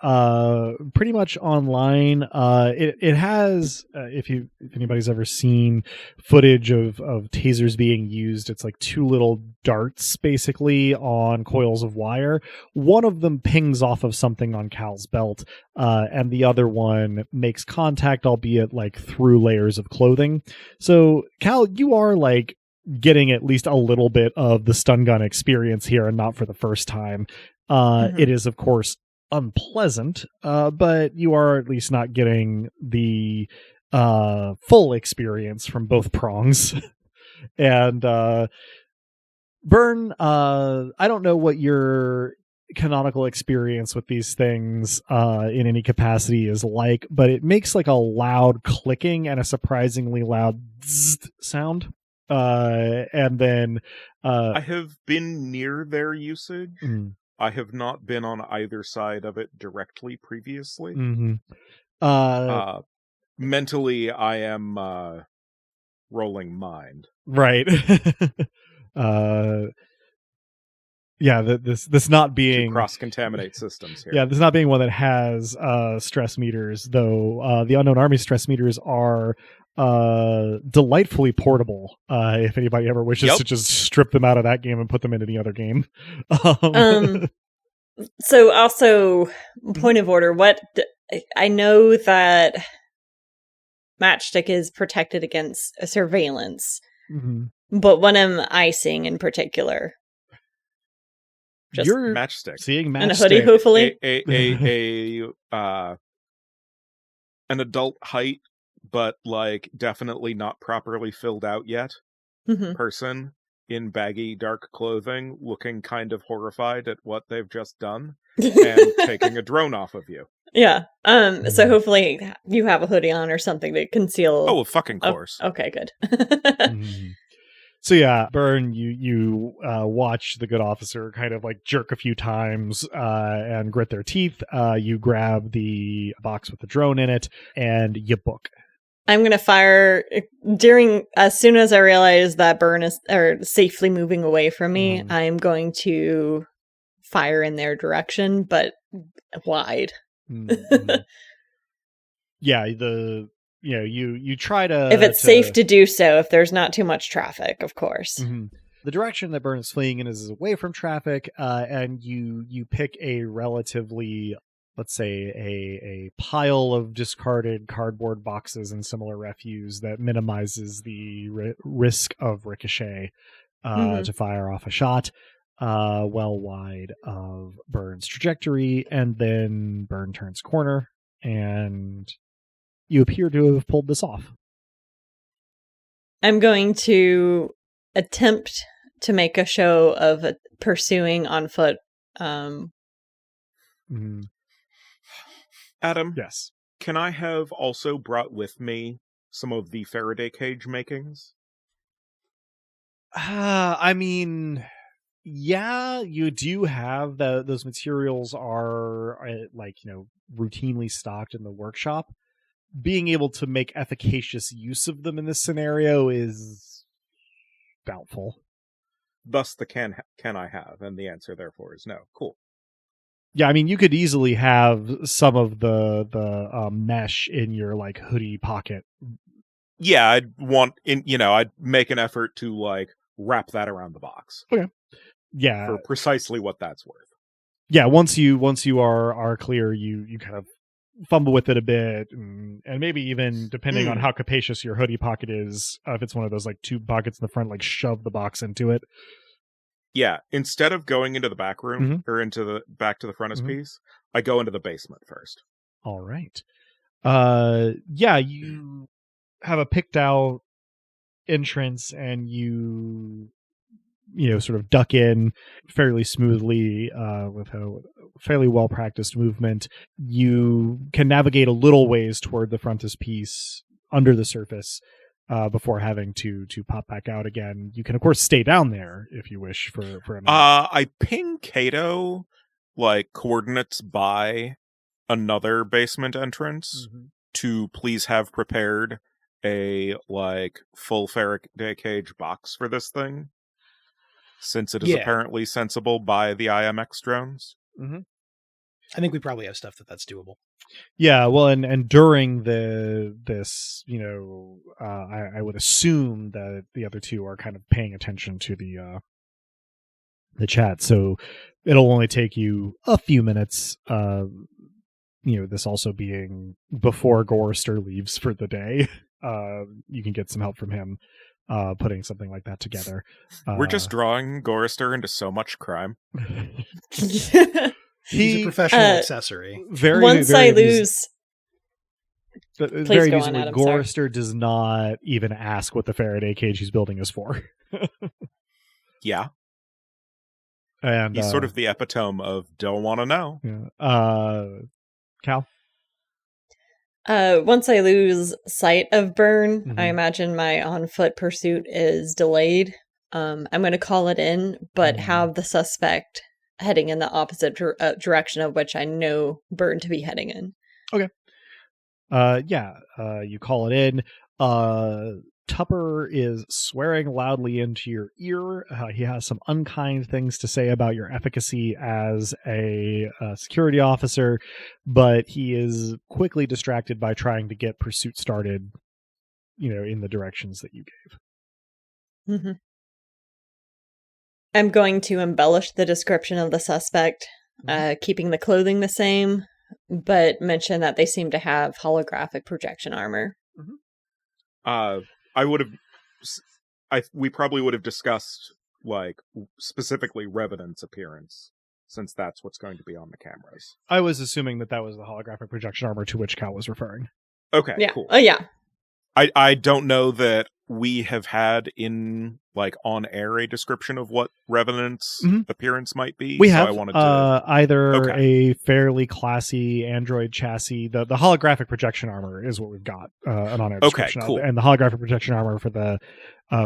pretty much online. It has, if anybody's ever seen footage of tasers being used, it's like two little darts basically on coils of wire. One of them pings off of something on Cal's belt, and the other one makes contact, albeit like through layers of clothing. So Cal, you are like getting at least a little bit of the stun gun experience here, and not for the first time. It is, of course, unpleasant, but you are at least not getting the full experience from both prongs. And Burn, I don't know what your canonical experience with these things in any capacity is like, but it makes like a loud clicking and a surprisingly loud zzz sound. And then I have been near their usage. I have not been on either side of it directly previously. Mentally, I am rolling mind. Right. Yeah, this not being to cross-contaminate systems here. Yeah, this not being one that has stress meters, though. The Unknown Army stress meters are delightfully portable. If anybody ever wishes to just strip them out of that game and put them in any other game. So also, point of order, I know that Matchstick is protected against surveillance, but what am I seeing in particular? Just you're Matchstick. Seeing Matchstick. And a hoodie, hopefully. An adult height, but like definitely not properly filled out yet. Person in baggy dark clothing, looking kind of horrified at what they've just done, and taking a drone off of you. Yeah. So hopefully you have a hoodie on or something to conceal. Oh, of fucking course. Okay, good. So yeah, Burn, you watch the good officer kind of like jerk a few times and grit their teeth. You grab the box with the drone in it and you book. I'm going to fire as soon as I realize that Burn is safely moving away from me, I'm going to fire in their direction, but wide. Yeah, you try to... If it's safe to do so, if there's not too much traffic, of course. The direction that Burn is fleeing in is away from traffic, and you pick a relatively, let's say, a pile of discarded cardboard boxes and similar refuse that minimizes the risk of ricochet to fire off a shot. well wide of Burn's trajectory, and then Burn turns corner, and you appear to have pulled this off. I'm going to attempt to make a show of pursuing on foot. Adam, Yes. can I have also brought with me some of the Faraday cage makings? I mean, yeah, you do have those materials are routinely stocked in the workshop. Being able to make efficacious use of them in this scenario is doubtful. Thus the can I have, and the answer therefore is no. Cool. Yeah, I mean, you could easily have some of the mesh in your hoodie pocket. Yeah, I'd make an effort to wrap that around the box. Okay. Yeah. For precisely what that's worth. Yeah, once you are clear, you kind of fumble with it a bit, and maybe even, depending on how capacious your hoodie pocket is, if it's one of those tube pockets in the front, shove the box into it. Yeah, instead of going into the back room or back to the frontispiece, I go into the basement first. All right. Yeah, you have a picked out entrance, and you sort of duck in fairly smoothly with a fairly well practiced movement. You can navigate a little ways toward the frontispiece under the surface before having to pop back out again. You can of course stay down there if you wish for a minute. I ping Cato coordinates by another basement entrance to please have prepared a full Faraday cage box for this thing, since it is apparently sensible by the IMX drones. I think we probably have stuff that's doable. Yeah, well, and during this, I would assume that the other two are kind of paying attention to the chat, so it'll only take you a few minutes. This also being before Gorrister leaves for the day. You can get some help from him putting something like that together. We're just drawing Gorrister into so much crime. He's a professional accessory. Once I lose... Please very go easily, on, Adam, Gorrister does not even ask what the Faraday cage he's building is for. Yeah. And he's sort of the epitome of don't want to know. Yeah. Cal? Once I lose sight of Burn, I imagine my on-foot pursuit is delayed. I'm going to call it in, but have the suspect heading in the opposite direction of which I know Burn to be heading in. Okay. You call it in. Tupper is swearing loudly into your ear. He has some unkind things to say about your efficacy as a security officer, but he is quickly distracted by trying to get pursuit started, in the directions that you gave. I'm going to embellish the description of the suspect, keeping the clothing the same, but mention that they seem to have holographic projection armor. We probably would have discussed specifically Revenant's appearance, since that's what's going to be on the cameras. I was assuming that was the holographic projection armor to which Cal was referring. Okay, yeah. Cool. Oh, yeah. I don't know that we have had in on air a description of what Revenant's appearance might be. We have I wanted to... either a fairly classy android chassis. The holographic projection armor is what we've got an on air description cool. of, and the holographic projection armor for the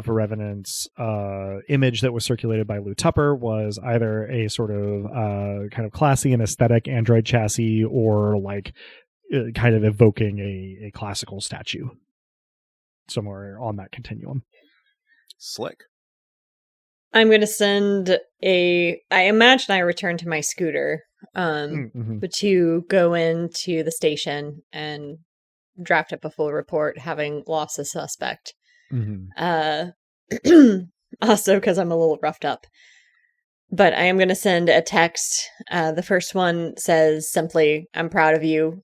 for Revenant's image that was circulated by Lou Tupper was either a sort of kind of classy and aesthetic android chassis, or kind of evoking a classical statue somewhere on that continuum. Slick. I'm going to send I imagine I return to my scooter but to go into the station and draft up a full report having lost a suspect. Also because I'm a little roughed up. But I am going to send a text. The first one says simply, "I'm proud of you."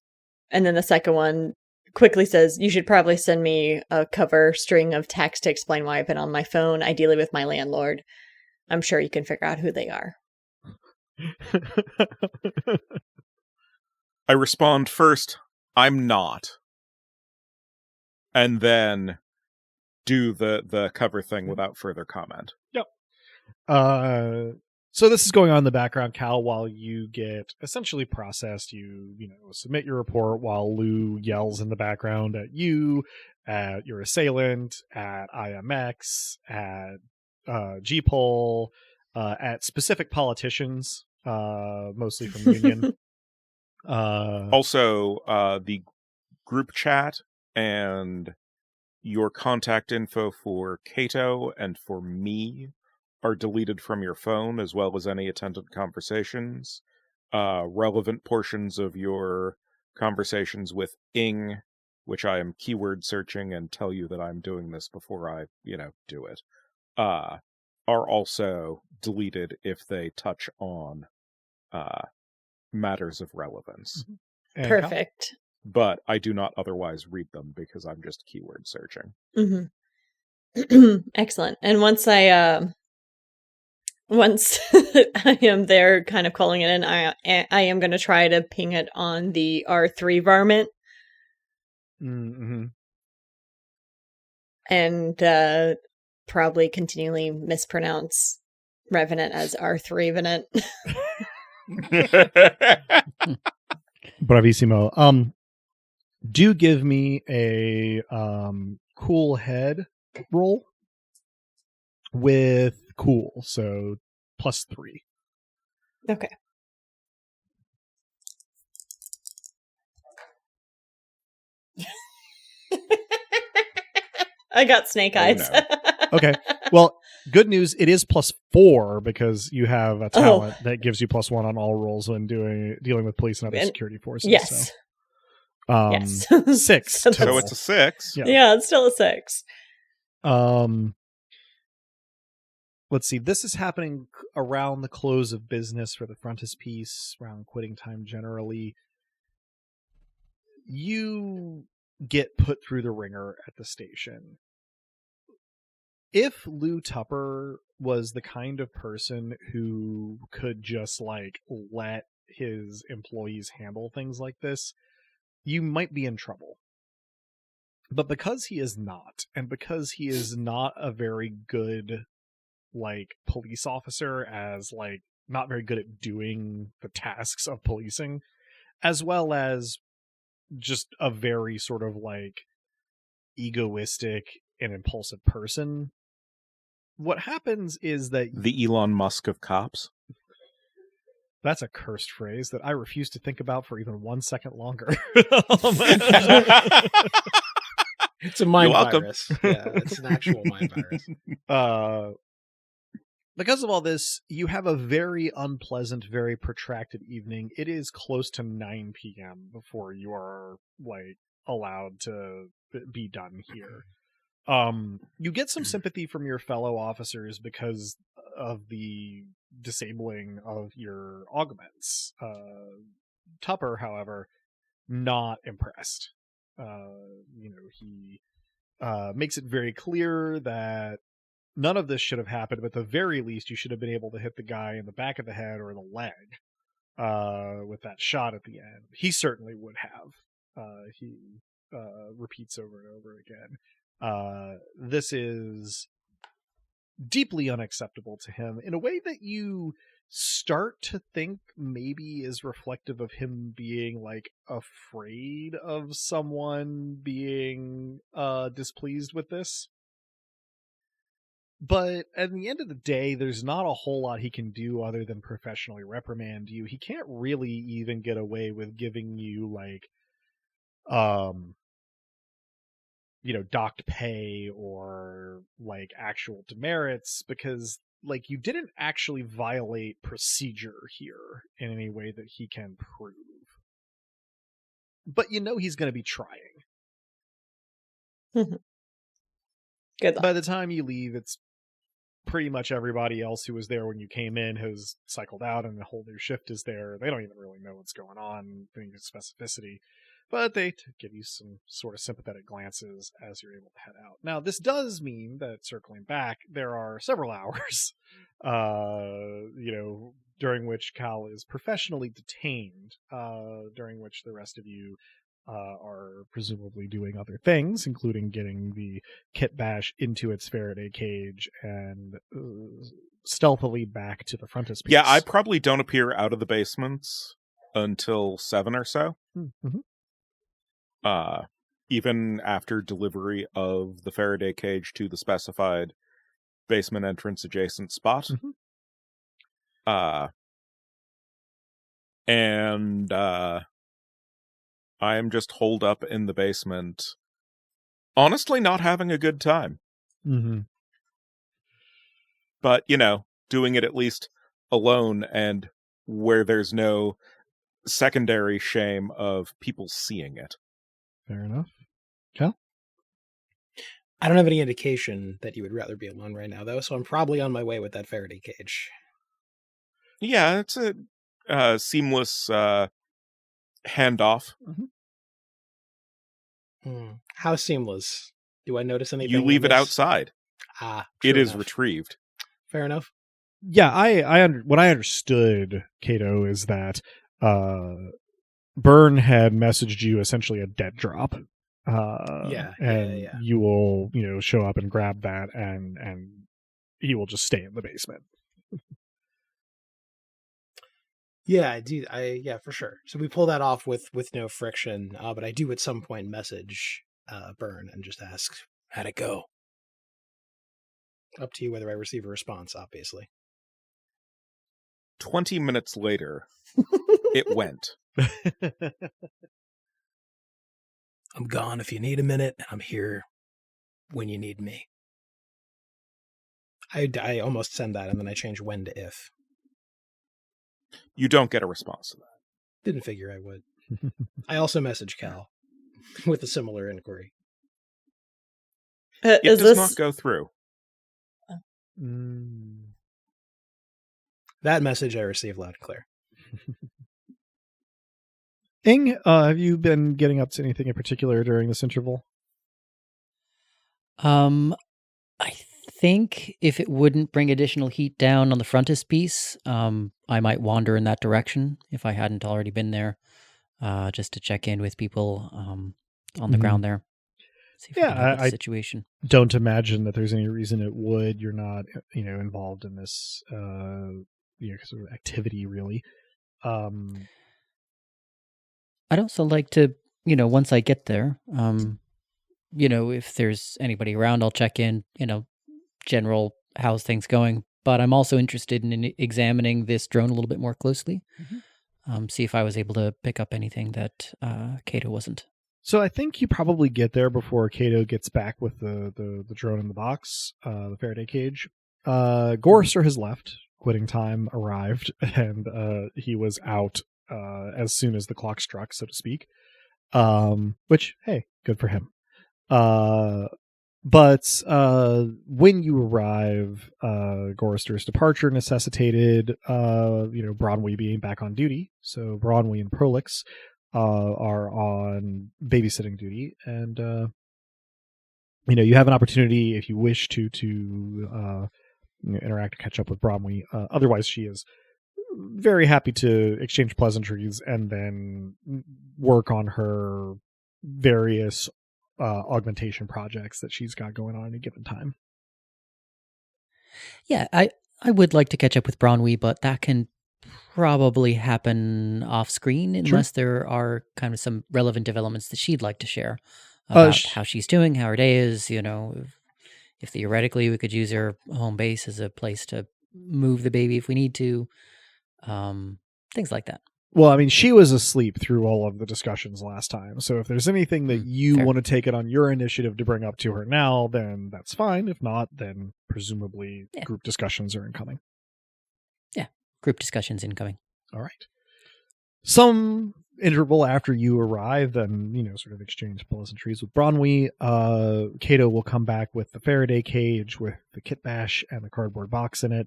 And then the second one quickly says, "You should probably send me a cover string of text to explain why I've been on my phone, ideally with my landlord." I'm sure you can figure out who they are. I respond first, I'm not. And then do the cover thing without further comment. Yep. So this is going on in the background, Cal, while you get essentially processed. You submit your report while Lou yells in the background at you, at your assailant, at IMX, at GPOL, at specific politicians, mostly from Union. Also, the group chat and your contact info for Cato and for me are deleted from your phone, as well as any attendant conversations. Relevant portions of your conversations with Ing, which I am keyword searching and tell you that I'm doing this before I, do it, are also deleted if they touch on matters of relevance. And Perfect. But I do not otherwise read them because I'm just keyword searching. Mm-hmm. Excellent. And once I am there kind of calling it in, I am going to try to ping it on the R3 varmint. Mm-hmm. And probably continually mispronounce Revenant as R3 Venant. Bravissimo. Do give me a cool head roll with cool, so +3. Okay. I got snake eyes. no. Okay. Well, good news. It is +4 because you have a talent that gives you +1 on all rolls when dealing with police and other security forces. Yes. So. Yes. 6 So total. So it's a 6. Yeah, it's still a 6. Let's see. This is happening around the close of business for the frontispiece, around quitting time generally. You get put through the ringer at the station. If Lou Tupper was the kind of person who could just let his employees handle things like this, you might be in trouble. But because he is not, and because he is not a very good police officer, as not very good at doing the tasks of policing, as well as just a very sort of egoistic and impulsive person, what happens is that The Elon Musk of cops. that's a cursed phrase that I refuse to think about for even 1 second longer. It's a mind You're welcome. virus. Yeah, it's an actual mind virus. Because of all this, you have a very unpleasant, very protracted evening. It is close to 9 p.m. before you are allowed to be done here. You get some sympathy from your fellow officers because of the disabling of your augments. Tupper, however, not impressed. He makes it very clear that none of this should have happened, but at the very least, you should have been able to hit the guy in the back of the head or the leg with that shot at the end. He certainly would have. He repeats over and over again. This is deeply unacceptable to him in a way that you start to think maybe is reflective of him being afraid of someone being displeased with this. But at the end of the day, there's not a whole lot he can do other than professionally reprimand you. He can't really even get away with giving you docked pay or actual demerits, because you didn't actually violate procedure here in any way that he can prove. But he's going to be trying. Good luck. By the time you leave, it's pretty much everybody else who was there when you came in has cycled out and a whole new shift is there. They don't even really know what's going on, any specificity. but they give you some sort of sympathetic glances as you're able to head out. Now, this does mean that, circling back, there are several hours, during which Cal is professionally detained, during which the rest of you are presumably doing other things, including getting the kit bash into its Faraday cage and stealthily back to the frontispiece. Yeah, I probably don't appear out of the basements until 7 or so. Mm-hmm. Even after delivery of the Faraday cage to the specified basement entrance adjacent spot. Mm-hmm. I am just holed up in the basement, honestly not having a good time. Mm-hmm. But, doing it at least alone and where there's no secondary shame of people seeing it. Fair enough. Cal? I don't have any indication that you would rather be alone right now, though, so I'm probably on my way with that Faraday cage. Yeah, it's a seamless handoff. Mm-hmm. How seamless? Do I notice anything? You leave it outside. It is retrieved. Fair enough. Yeah, what I understood, Cato, is that Byrne had messaged you essentially a dead drop. You will, show up and grab that, and he will just stay in the basement. Yeah, I do. For sure. So we pull that off with no friction, but I do at some point message Byrne and just ask, how'd it go? Up to you whether I receive a response, obviously. 20 minutes later, it went. I'm gone if you need a minute. I'm here when you need me. I almost send that, and then I change when to if. You don't get a response to that. Didn't figure I would. I also message Cal with a similar inquiry. It does not go through. That message I received loud and clear. Ing, have you been getting up to anything in particular during this interval? I think if it wouldn't bring additional heat down on the frontispiece, I might wander in that direction if I hadn't already been there, just to check in with people on the ground there. See if we can help with the situation. Don't imagine that there's any reason it would. You're not, involved in this, sort of activity, really. I'd also like to, once I get there, if there's anybody around, I'll check in, general how's things going. But I'm also interested in examining this drone a little bit more closely. Mm-hmm. See if I was able to pick up anything that Cato wasn't. So I think you probably get there before Cato gets back with the drone in the box, the Faraday cage. Gorrister has left. Quitting time arrived, and he was out as soon as the clock struck, so to speak. Which, hey, good for him. But when you arrive, Gorrister's departure necessitated, Bronwy being back on duty. So Bronwy and Prolix are on babysitting duty, and you have an opportunity if you wish to interact, catch up with Bronwy. Otherwise, she is very happy to exchange pleasantries and then work on her various augmentation projects that she's got going on at a given time. Yeah, I would like to catch up with Bronwy, but that can probably happen off screen unless there are kind of some relevant developments that she'd like to share about how she's doing, how her day is, if theoretically we could use her home base as a place to move the baby if we need to, things like that. Well, I mean, she was asleep through all of the discussions last time. So if there's anything that you want to take it on your initiative to bring up to her now, then that's fine. If not, then presumably group discussions are incoming. Yeah, group discussions incoming. All right. Some interval after you arrive and, sort of exchange pleasantries with Bronwy, Cato will come back with the Faraday cage with the kit bash and the cardboard box in it.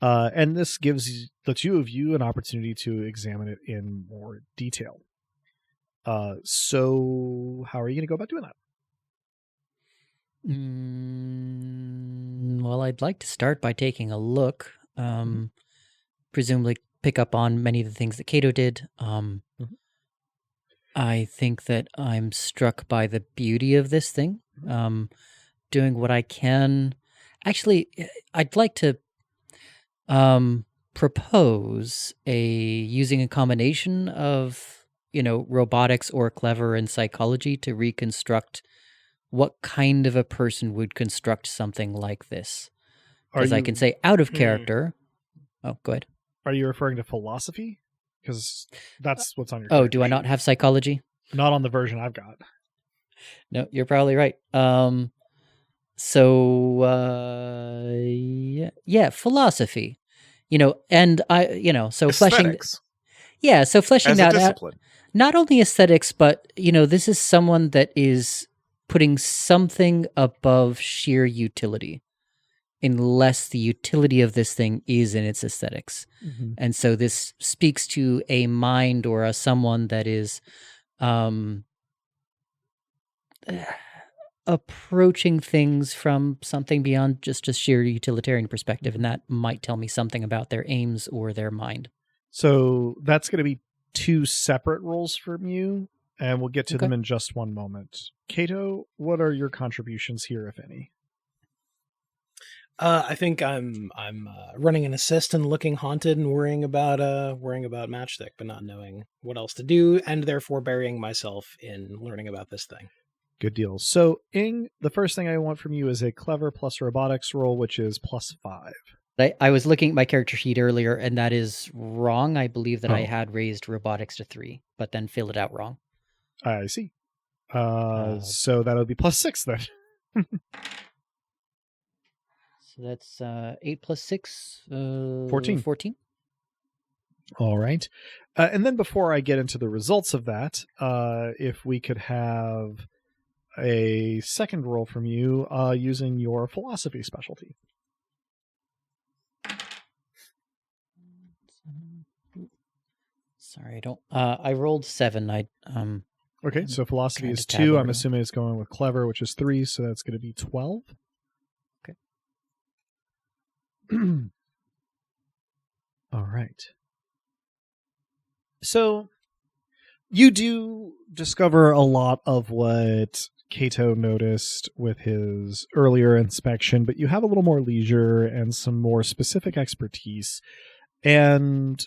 And this gives the two of you an opportunity to examine it in more detail. So how are you going to go about doing that? Well, I'd like to start by taking a look. Presumably pick up on many of the things that Cato did. I think that I'm struck by the beauty of this thing. Doing what I can. Actually, I'd like to propose using a combination of, robotics or clever and psychology to reconstruct what kind of a person would construct something like this. Because I can say out of character. Oh, go ahead. Are you referring to philosophy? Because that's what's on your character do I not have psychology? Not on the version I've got. No, you're probably right. Yeah, philosophy. And so aesthetics. fleshing that out. Not only aesthetics, but this is someone that is putting something above sheer utility, unless the utility of this thing is in its aesthetics. And so this speaks to a mind or someone that is approaching things from something beyond just a sheer utilitarian perspective, and that might tell me something about their aims or their mind. So that's going to be 2 separate roles from you, and we'll get to them in just one moment. Cato, what are your contributions here, if any? I think I'm running an assist and looking haunted and worrying about Matchstick, but not knowing what else to do, and therefore burying myself in learning about this thing. Good deal. So, Ing, the first thing I want from you is a clever plus robotics roll, which is +5. I was looking at my character sheet earlier, and that is wrong. I believe that I had raised robotics to 3, but then filled it out wrong. I see. So that would be +6 then. So that's 8 plus 6, 14. 14. All right. And then before I get into the results of that, if we could have a second roll from you using your philosophy specialty. Sorry, I don't. I rolled 7. Okay, so philosophy is 2. I'm assuming it's going with clever, which is 3, so that's going to be 12. Okay. All right. So you do discover a lot of what Cato noticed with his earlier inspection, but you have a little more leisure and some more specific expertise. And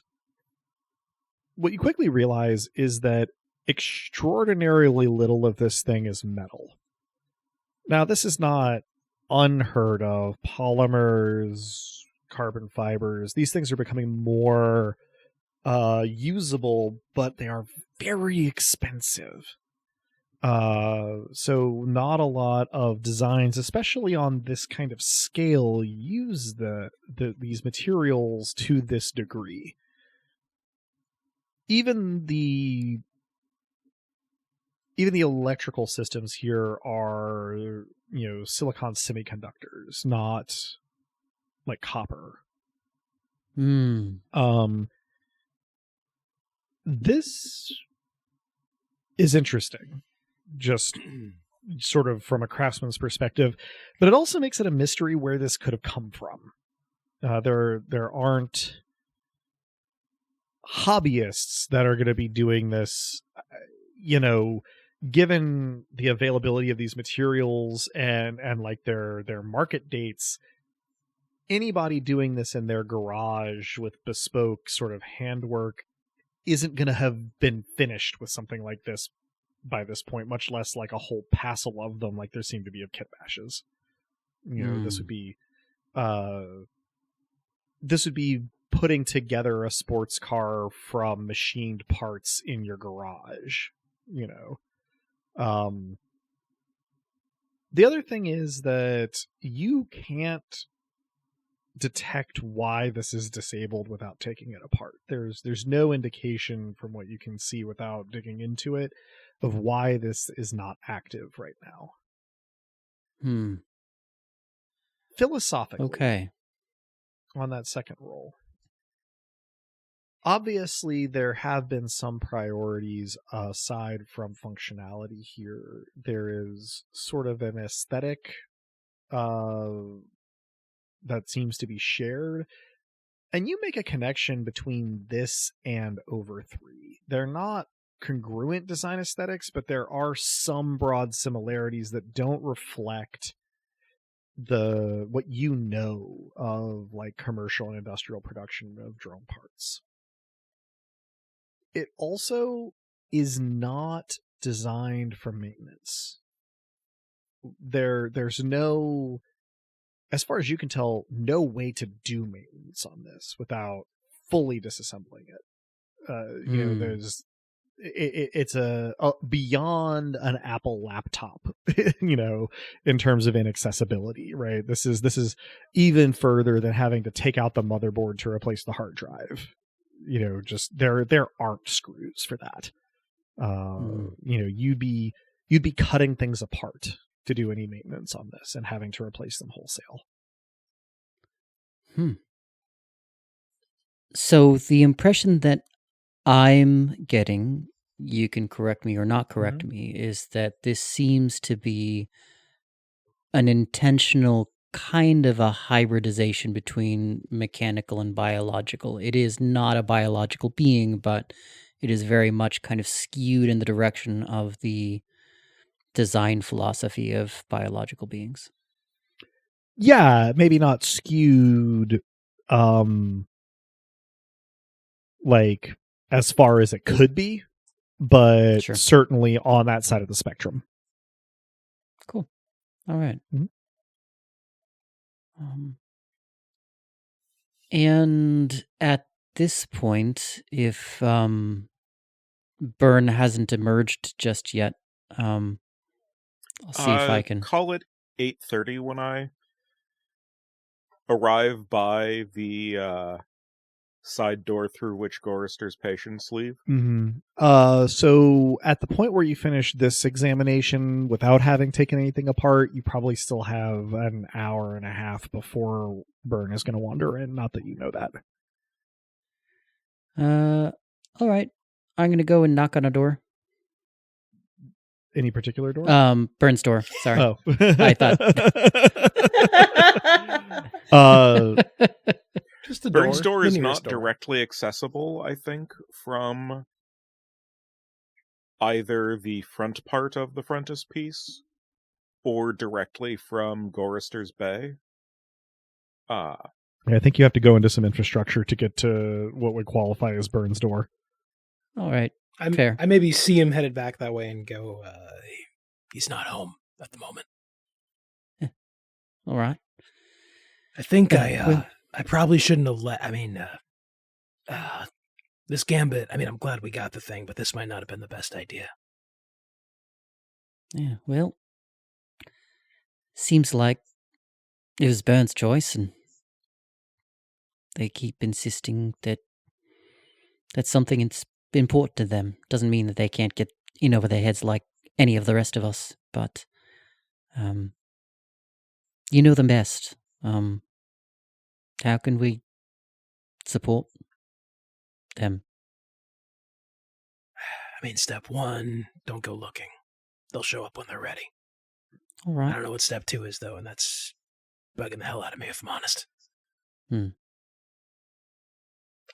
what you quickly realize is that extraordinarily little of this thing is metal. Now, this is not unheard of. Polymers, carbon fibers, these things are becoming more usable, but they are very expensive. So not a lot of designs, especially on this kind of scale, use these materials to this degree. Even the electrical systems here are, silicon semiconductors, not like copper. This is interesting, just sort of from a craftsman's perspective, but it also makes it a mystery where this could have come from. There aren't hobbyists that are going to be doing this, given the availability of these materials and like their market dates. Anybody doing this in their garage with bespoke sort of handwork isn't going to have been finished with something like this by this point, much less like a whole passel of them like there seem to be of kit bashes. This would be putting together a sports car from machined parts in your garage. The other thing is that you can't detect why this is disabled without taking it apart. There's no indication from what you can see without digging into it of why this is not active right now. Philosophically, okay, on that second roll, obviously there have been some priorities aside from functionality here. There is sort of an aesthetic that seems to be shared. And you make a connection between this and Over 3. They're not congruent design aesthetics, but there are some broad similarities that don't reflect what you know of like commercial and industrial production of drone parts. It also is not designed for maintenance. There's no, as far as you can tell, no way to do maintenance on this without fully disassembling it. There's it's a beyond an Apple laptop, in terms of inaccessibility, right? This is even further than having to take out the motherboard to replace the hard drive. Just there aren't screws for that. You'd be cutting things apart to do any maintenance on this and having to replace them wholesale. So the impression that I'm getting, you can correct me or not correct me, is that this seems to be an intentional kind of a hybridization between mechanical and biological. It is not a biological being, but it is very much kind of skewed in the direction of the design philosophy of biological beings. Yeah, maybe not skewed like as far as it could be, but certainly on that side of the spectrum. Cool. All right. And at this point, if Byrne hasn't emerged just yet, I'll see if I can call it 8:30 when I arrive by the side door through which Gorrister's patients leave. So at the point where you finish this examination without having taken anything apart, you probably still have an hour and a half before Byrne is going to wander in. Not that you know that. All right. I'm going to go and knock on a door. Any particular door? Byrne's door. Sorry. Oh. I thought. Just the Byrne's door is not directly accessible, I think, from either the front part of the frontispiece or directly from Gorrister's Bay. I think you have to go into some infrastructure to get to what would qualify as Byrne's door. All right. Fair. I maybe see him headed back that way and go, he's not home at the moment. Yeah. All right. I think I probably shouldn't have this gambit, I'm glad we got the thing, but this might not have been the best idea. Yeah, well, seems like it was Byrne's choice, and they keep insisting that that's something that's important to them. Doesn't mean that they can't get in over their heads like any of the rest of us, but you know them best. How can we support them? Step 1, don't go looking. They'll show up when they're ready. All right. I don't know what step 2 is, though, and that's bugging the hell out of me, if I'm honest.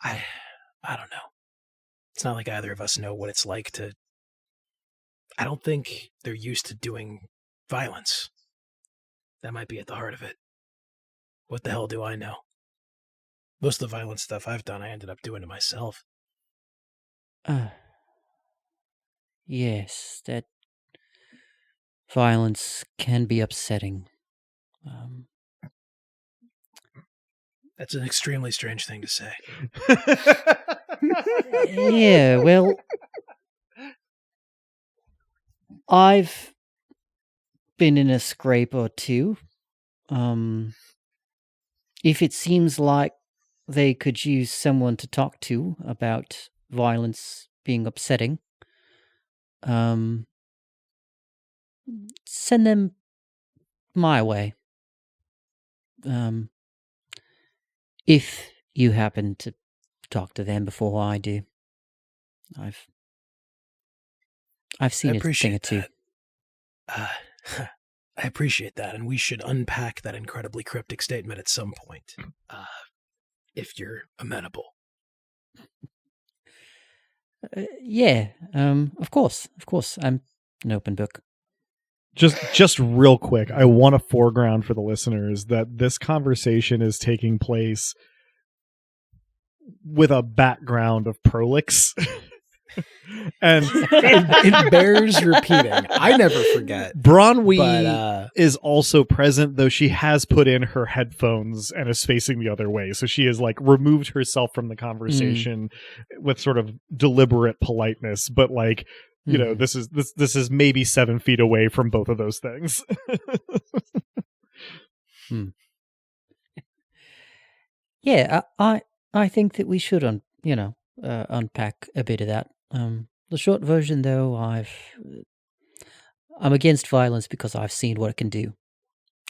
I don't know. It's not like either of us know what it's like to... I don't think they're used to doing violence. That might be at the heart of it. What the hell do I know? Most of the violent stuff I've done, I ended up doing to myself. Yes, that violence can be upsetting. That's an extremely strange thing to say. Yeah, well, I've been in a scrape or two. If it seems like they could use someone to talk to about violence being upsetting, send them my way. If you happen to talk to them before I do. I've seen a thing or two. I appreciate that, and we should unpack that incredibly cryptic statement at some point, if you're amenable. Yeah, of course. I'm an open book. Just real quick, I want to foreground for the listeners that this conversation is taking place with a background of prolix. And it bears repeating. I never forget. Bronwyn is also present, though she has put in her headphones and is facing the other way. So she has like removed herself from the conversation with sort of deliberate politeness. But like, you know, this is maybe 7 feet away from both of those things. Yeah, I think that we should unpack a bit of that. The short version, though, I'm against violence because I've seen what it can do,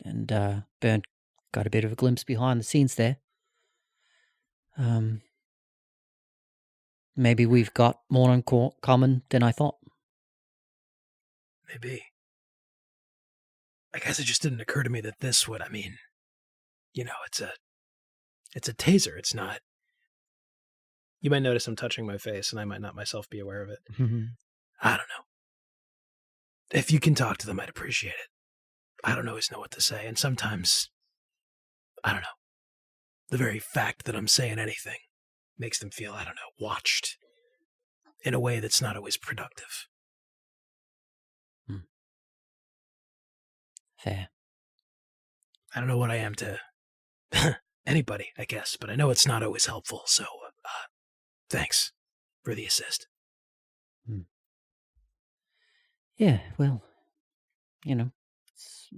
and Bernd got a bit of a glimpse behind the scenes there. Maybe we've got more in common than I thought. Maybe. I guess it just didn't occur to me that this would. I mean, you know, it's a taser. It's not. You might notice I'm touching my face, and I might not myself be aware of it. I don't know. If you can talk to them, I'd appreciate it. I don't always know what to say, and sometimes, I don't know, the very fact that I'm saying anything makes them feel, I don't know, watched in a way that's not always productive. Fair. I don't know what I am to anybody, I guess, but I know it's not always helpful, so thanks for the assist. Yeah, well, you know, let's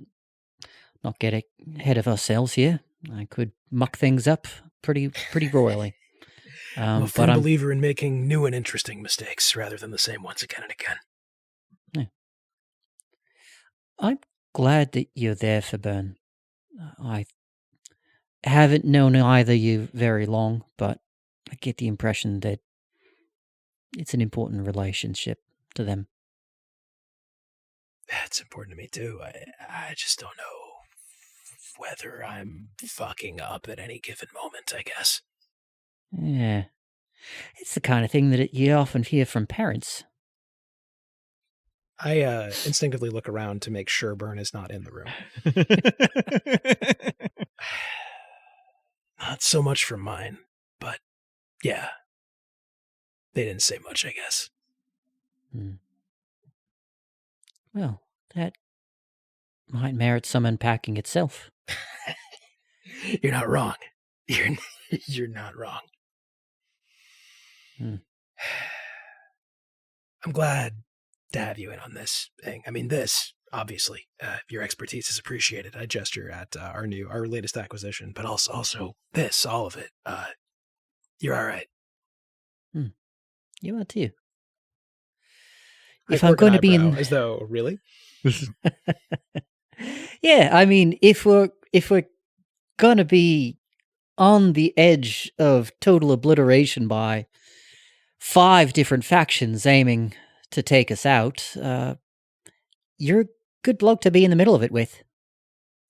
not get ahead of ourselves here. I could muck things up pretty royally. I'm a firm believer in making new and interesting mistakes rather than the same ones again and again. Yeah. I'm glad that you're there for Bern. I haven't known either you very long, but I get the impression that it's an important relationship to them. It's important to me, too. I just don't know whether I'm fucking up at any given moment, I guess. Yeah. It's the kind of thing that you often hear from parents. I instinctively look around to make sure Bern is not in the room. Not so much from mine, but yeah. They didn't say much, I guess. Well, that might merit some unpacking itself. You're not wrong. You're not wrong. I'm glad to have you in on this thing. I mean, this, obviously, your expertise is appreciated. I gesture at our latest acquisition, but also this, all of it. You're all right. You are too. If I'm going to be in, as though really, yeah. I mean, if we're going to be on the edge of total obliteration by 5 different factions aiming to take us out, you're a good bloke to be in the middle of it with.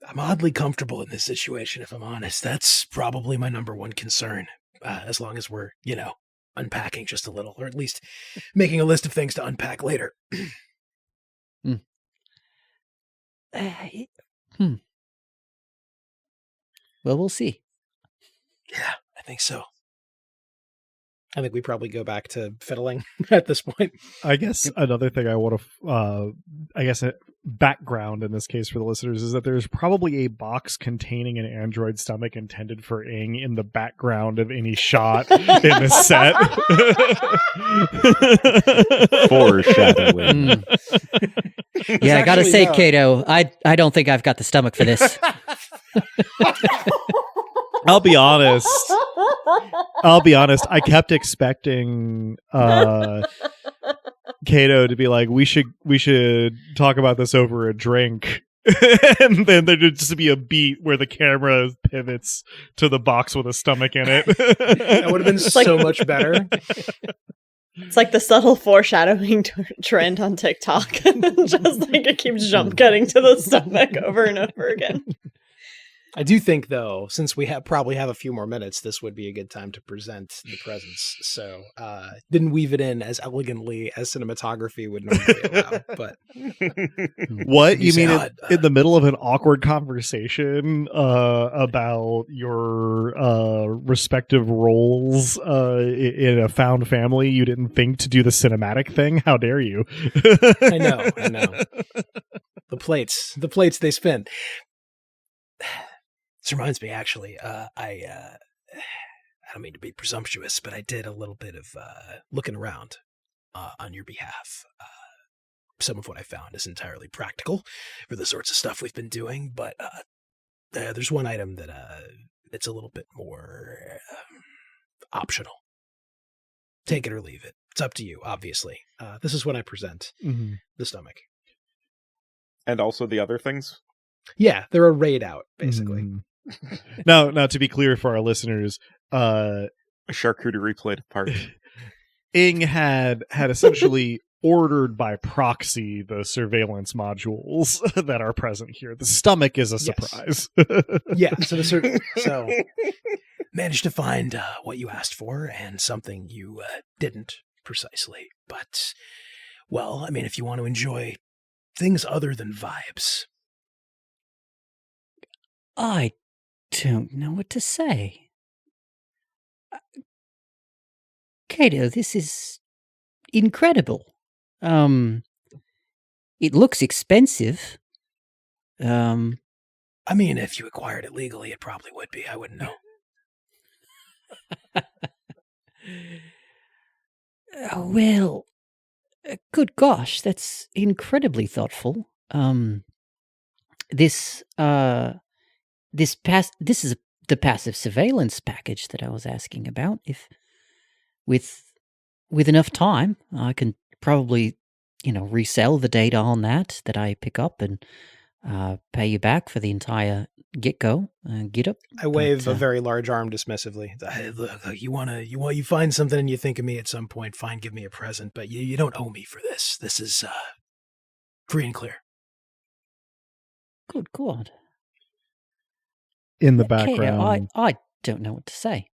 I'm oddly comfortable in this situation, if I'm honest. That's probably my number one concern, as long as we're, unpacking just a little, or at least making a list of things to unpack later. Well, we'll see. Yeah, I think so. I think we probably go back to fiddling at this point. I guess another thing I want to, background in this case for the listeners is that there's probably a box containing an android stomach intended for Ing in the background of any shot in the set. Foreshadowing. Yeah, I gotta say, Kato, I don't think I've got the stomach for this. I'll be honest. I kept expecting Kato to be like, we should talk about this over a drink, And then there'd just be a beat where the camera pivots to the box with a stomach in it. That would have been so much better. It's like the subtle foreshadowing trend on TikTok. Just like it keeps jump cutting to the stomach over and over again. I do think, though, since we probably have a few more minutes, this would be a good time to present the presents. So didn't weave it in as elegantly as cinematography would normally allow. But what you mean in the middle of an awkward conversation about your respective roles in a found family, you didn't think to do the cinematic thing? How dare you? I know. The plates they spin. This reminds me, actually, I don't mean to be presumptuous, but I did a little bit of looking around on your behalf. Some of what I found is entirely practical for the sorts of stuff we've been doing, but there's one item that it's a little bit more optional. Take it or leave it. It's up to you, obviously. This is what I present. The stomach. And also the other things? Yeah, they're arrayed out, basically. Now, to be clear for our listeners, a charcuterie plate of parts. Ing had essentially ordered by proxy the surveillance modules that are present here. The stomach is a surprise. Yeah, so managed to find what you asked for and something you didn't precisely. But, well, I mean, if you want to enjoy things other than vibes. I don't know what to say. Cato, this is incredible. It looks expensive. I mean, if you acquired it legally, it probably would be. I wouldn't know. Well, good gosh, that's incredibly thoughtful. This is the passive surveillance package that I was asking about. If with enough time, I can probably, resell the data on that I pick up and pay you back for the entire get-go, get-up. I wave a very large arm dismissively. Hey, look, you find something and you think of me at some point, fine, give me a present, but you don't owe me for this. This is free and clear. Good God. In the background. I don't know what to say.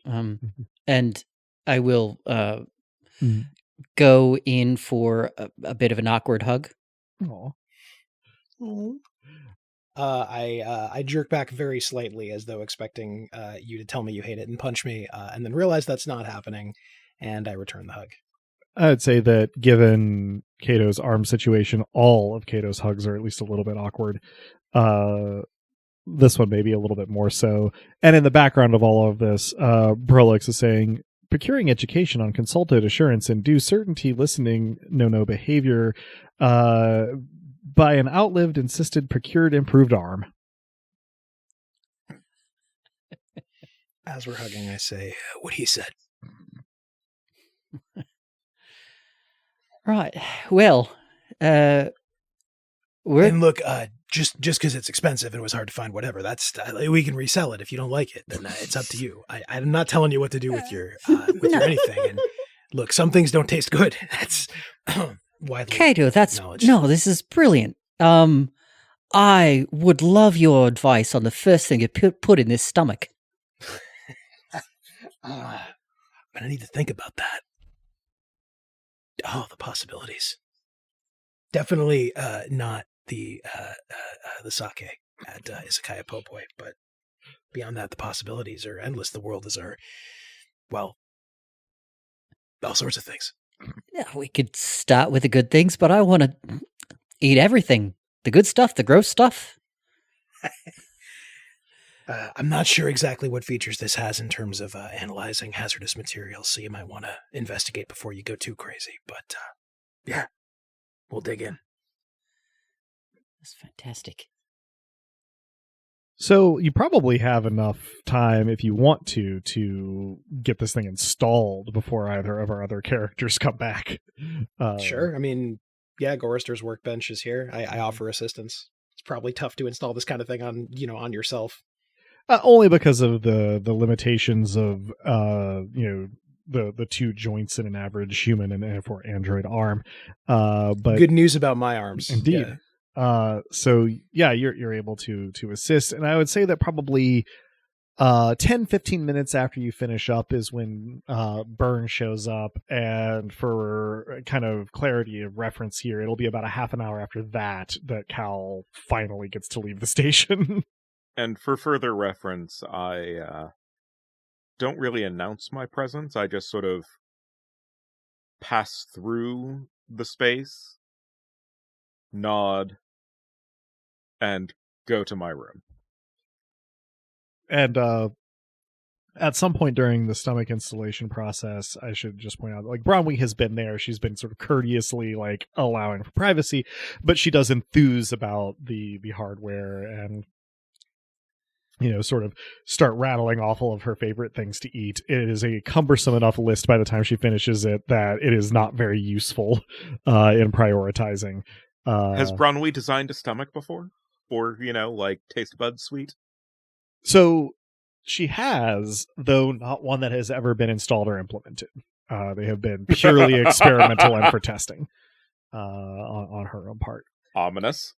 And I will go in for a bit of an awkward hug. Aww. I jerk back very slightly as though expecting you to tell me you hate it and punch me, and then realize that's not happening, and I return the hug. I'd say that given Cato's arm situation, all of Cato's hugs are at least a little bit awkward. This one maybe a little bit more so. And in the background of all of this, Brolix is saying, procuring education on consulted assurance and due certainty listening no behavior by an outlived, insisted, procured, improved arm. As we're hugging, I say what he said. Right. Well, and look, just because it's expensive and it was hard to find whatever, that's we can resell it if you don't like it. Then it's up to you. I'm not telling you what to do with your your anything. And look, some things don't taste good. That's widely Cato, acknowledged. No, this is brilliant. I would love your advice on the first thing you put in this stomach. I'm gonna need to think about that. Oh, the possibilities. Definitely not the sake at Izakaya Popoi, but beyond that, the possibilities are endless. The world is all sorts of things. Yeah, we could start with the good things, but I want to eat everything. The good stuff, the gross stuff. I'm not sure exactly what features this has in terms of analyzing hazardous materials, so you might want to investigate before you go too crazy. But, yeah, we'll dig in. That's fantastic. So you probably have enough time if you want to get this thing installed before either of our other characters come back. Sure. I mean, yeah, Gorister's workbench is here. I offer assistance. probably tough to install this kind of thing on, on yourself. Only because of the limitations of the two joints in an average human and therefore android arm. But good news about my arms. Indeed. Yeah. So yeah, you're able to assist, and I would say that probably 10-15 minutes after you finish up is when Burn shows up, and for kind of clarity of reference here, it'll be about a half an hour after that Cal finally gets to leave the station. And for further reference, I don't really announce my presence. I just sort of pass through the space, nod, and go to my room. And at some point during the stomach installation process, I should just point out, like, Bronwyn has been there. She's been sort of courteously, like, allowing for privacy, but she does enthuse about the hardware and, sort of start rattling off all of her favorite things to eat. It is a cumbersome enough list by the time she finishes it that it is not very useful in prioritizing. Has Bronwyn designed a stomach before? Or, like, taste bud sweet? So she has, though not one that has ever been installed or implemented. They have been purely experimental and for testing on her own part. Ominous.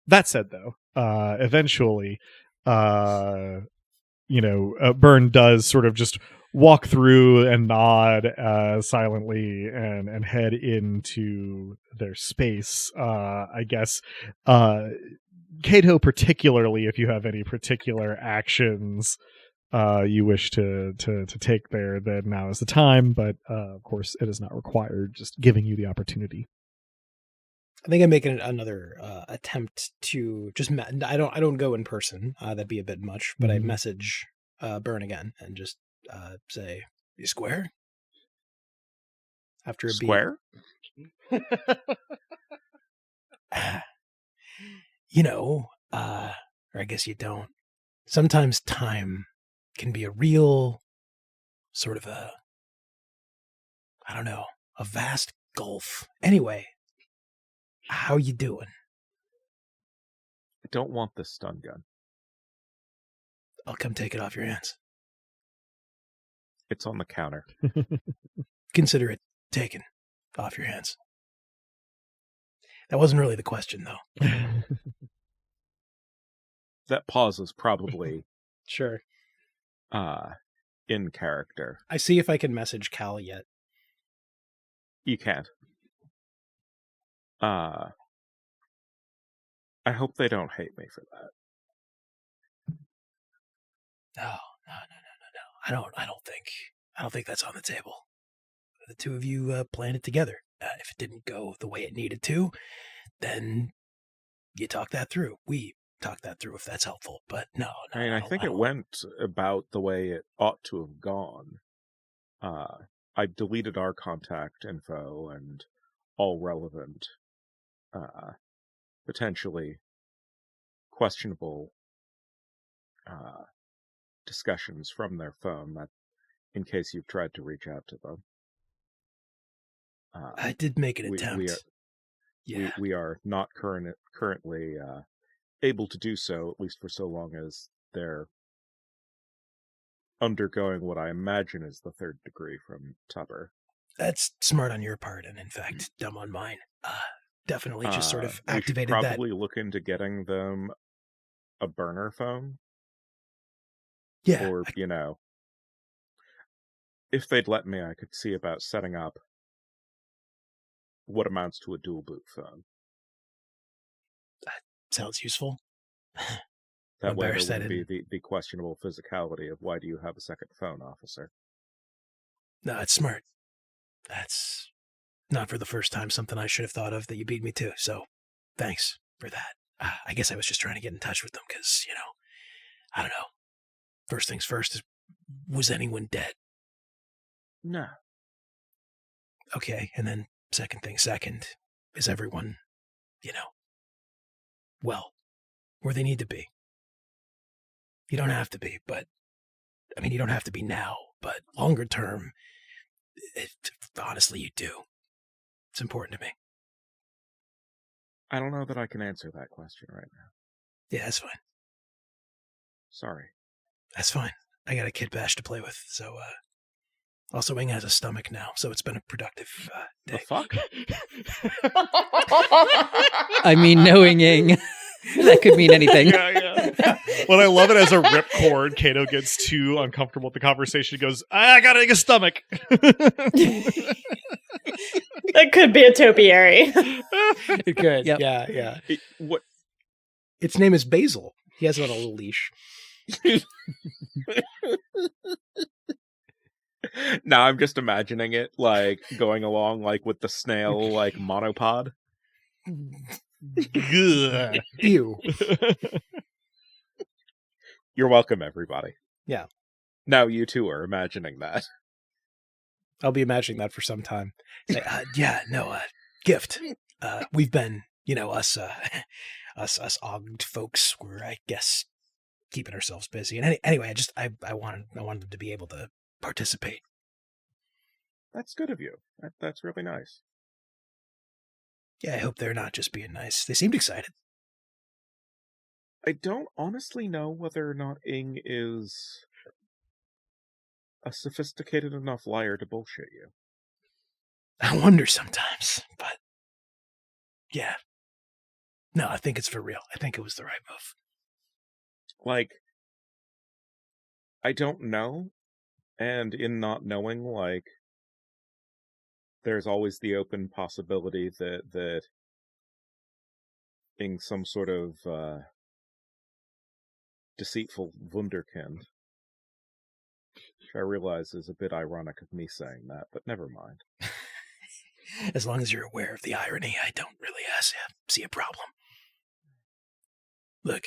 That said, though, eventually, Byrne does sort of just walk through and nod silently and head into their space. I guess Cato, particularly, if you have any particular actions you wish to take there, then now is the time. But of course, it is not required. Just giving you the opportunity. I think I'm making another attempt to just. I don't go in person. That'd be a bit much. But I message Burn again and just say, "You square?" After a square. Or I guess you don't. Sometimes time can be a real sort of a vast gulf. Anyway, how you doing? I don't want this stun gun. I'll come take it off your hands. It's on the counter. Consider it taken off your hands. That wasn't really the question, though. That pause is probably sure. In character. I see if I can message Cal yet. You can't. I hope they don't hate me for that. No. I don't think that's on the table. The two of you planned it together. If it didn't go the way it needed to, then you talk that through. We talk that through if that's helpful. But no. I think it went about the way it ought to have gone. I deleted our contact info and all relevant, potentially questionable discussions from their phone, that in case you've tried to reach out to them. I did make an attempt. We are not currently able to do so, at least for so long as they're undergoing what I imagine is the third degree from Tupper. That's smart on your part, and in fact, dumb on mine. Definitely just sort of activated that. Probably look into getting them a burner phone. Yeah. Or, if they'd let me, I could see about setting up what amounts to a dual boot phone. That sounds useful. That way there wouldn't be the questionable physicality of why do you have a second phone, officer? No, it's smart. That's not for the first time something I should have thought of that you beat me to, so thanks for that. I guess I was just trying to get in touch with them because, I don't know. First things first, was anyone dead? No. Okay, and then second thing second, is everyone, well, where they need to be? You don't have to be, but, you don't have to be now, but longer term, honestly, you do. It's important to me. I don't know that I can answer that question right now. Yeah, that's fine. Sorry. That's fine. I got a kid bash to play with, so, also, Ing has a stomach now, so it's been a productive day. The fuck? I mean, knowing Ing, that could mean anything. Yeah. When I love it as a ripcord, Kato gets too uncomfortable with the conversation. He goes, I got a stomach. That could be a topiary. It could. Yep. Yeah. What? Its name is Basil. He has it on a little leash. Now I'm just imagining it like going along like with the snail like monopod. Ew. You're welcome, everybody. Yeah. Now you two are imagining that. I'll be imagining that for some time. Say, gift. We've been, us ogged folks were, I guess, keeping ourselves busy. And anyway, I wanted them to be able to participate. That's good of you. That's really nice. Yeah, I hope they're not just being nice. They seemed excited. I don't honestly know whether or not Ing is a sophisticated enough liar to bullshit you. I wonder sometimes, but yeah. No, I think it's for real. I think it was the right move. Like, I don't know, and in not knowing, like, there's always the open possibility that Ing's some sort of deceitful wunderkind. Which I realize is a bit ironic of me saying that, but never mind. As long as you're aware of the irony, I don't really see a problem. Look,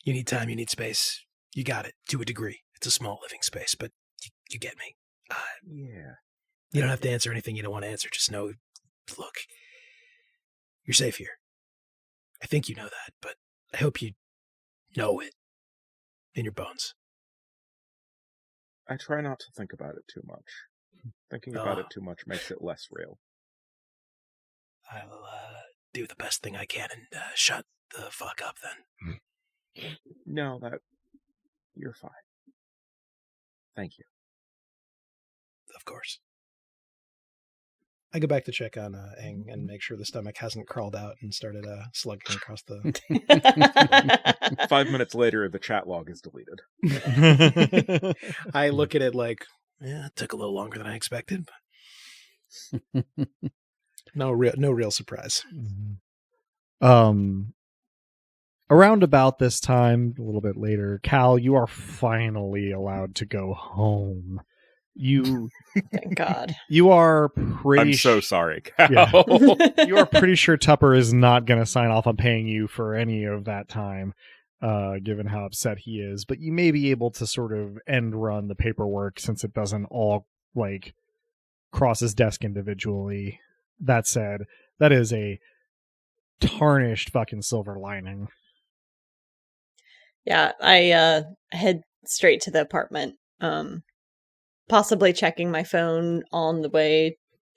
you need time, you need space. You got it, to a degree. It's a small living space, but you get me. Yeah. You don't have to answer anything you don't want to answer. Just know, look, you're safe here. I think you know that, but I hope you know it in your bones. I try not to think about it too much. Thinking about it too much makes it less real. I'll do the best thing I can and shut the fuck up then. No, you're fine. Thank you. Of course. I go back to check on Ing and make sure the stomach hasn't crawled out and started slugging across the... 5 minutes later, the chat log is deleted. I look at it like, yeah, it took a little longer than I expected. But no real surprise. Around about this time, a little bit later, Cal, you are finally allowed to go home. Thank God. You are pretty... I'm so sorry, Cal. Yeah. You are pretty sure Tupper is not going to sign off on paying you for any of that time, given how upset he is. But you may be able to sort of end run the paperwork since it doesn't all, like, cross his desk individually. That said, that is a tarnished fucking silver lining. Yeah, I head straight to the apartment. Possibly checking my phone on the way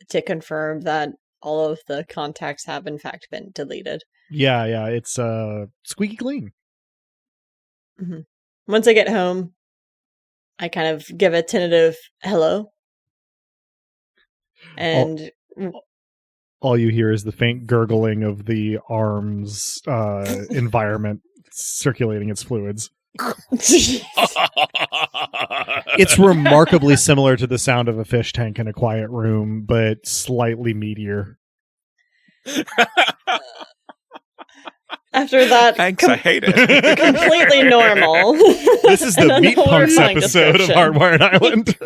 to confirm that all of the contacts have in fact been deleted. Yeah, it's squeaky clean. Mm-hmm. Once I get home, I kind of give a tentative hello. And all you hear is the faint gurgling of the arm's environment circulating its fluids. It's remarkably similar to the sound of a fish tank in a quiet room, but slightly meatier. After that, thanks, I hate it. Completely normal. This is the Meat Punks episode of Hardwired Island.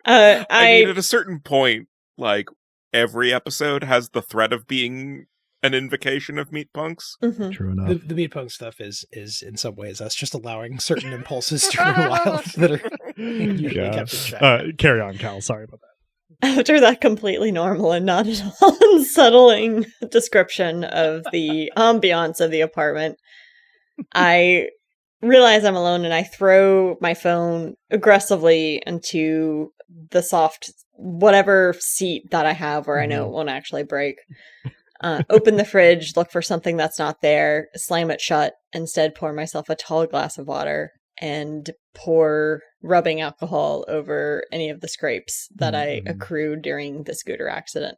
I mean, at a certain point, like, every episode has the threat of being an invocation of Meat Punks. Mm-hmm. True enough. The Meat Punk stuff is in some ways us just allowing certain impulses to run wild that are usually kept in check. Carry on, Cal. Sorry about that. After that completely normal and not at all unsettling description of the ambiance of the apartment, I realize I'm alone and I throw my phone aggressively into the soft whatever seat that I have where I know it won't actually break. Open the fridge, look for something that's not there, slam it shut, instead pour myself a tall glass of water and pour rubbing alcohol over any of the scrapes that I accrued during the scooter accident.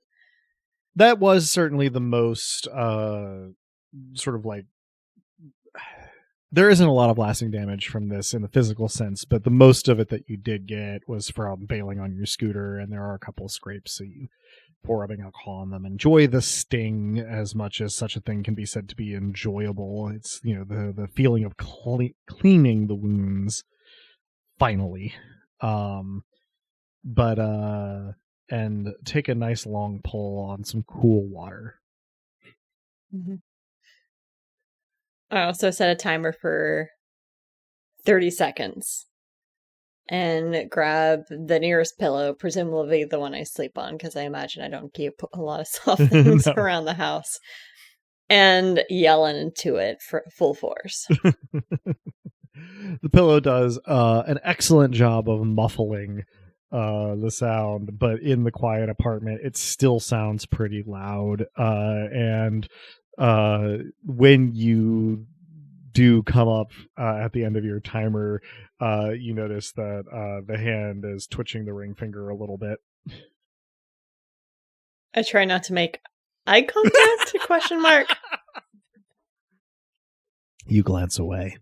That was certainly the most sort of like, there isn't a lot of lasting damage from this in the physical sense, but the most of it that you did get was from bailing on your scooter, and there are a couple of scrapes, so you pour rubbing alcohol on them. Enjoy the sting as much as such a thing can be said to be enjoyable. It's, you know, the feeling of cleaning the wounds, finally. But and take a nice long pull on some cool water. Mm-hmm. I also set a timer for 30 seconds and grab the nearest pillow, presumably the one I sleep on, because I imagine I don't keep a lot of soft things around the house, and yell into it for full force. The pillow does an excellent job of muffling the sound, but in the quiet apartment, it still sounds pretty loud. And when you do come up at the end of your timer, you notice that the hand is twitching the ring finger a little bit. I try not to make eye contact? Question mark. You glance away.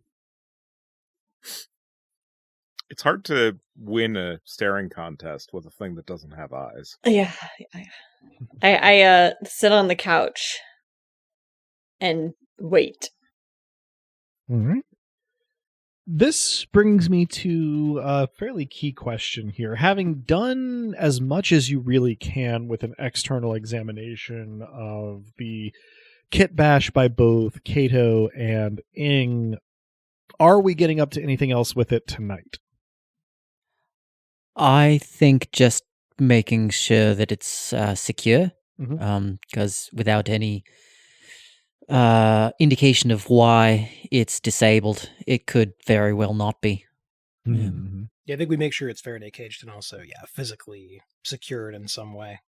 It's hard to win a staring contest with a thing that doesn't have eyes. Yeah. I sit on the couch and wait. All right. This brings me to a fairly key question here. Having done as much as you really can with an external examination of the kit bash by both Kato and Ing, are we getting up to anything else with it tonight? I think just making sure that it's secure, because without any indication of why it's disabled, it could very well not be. Yeah, I think we make sure it's Faraday caged and also, physically secured in some way.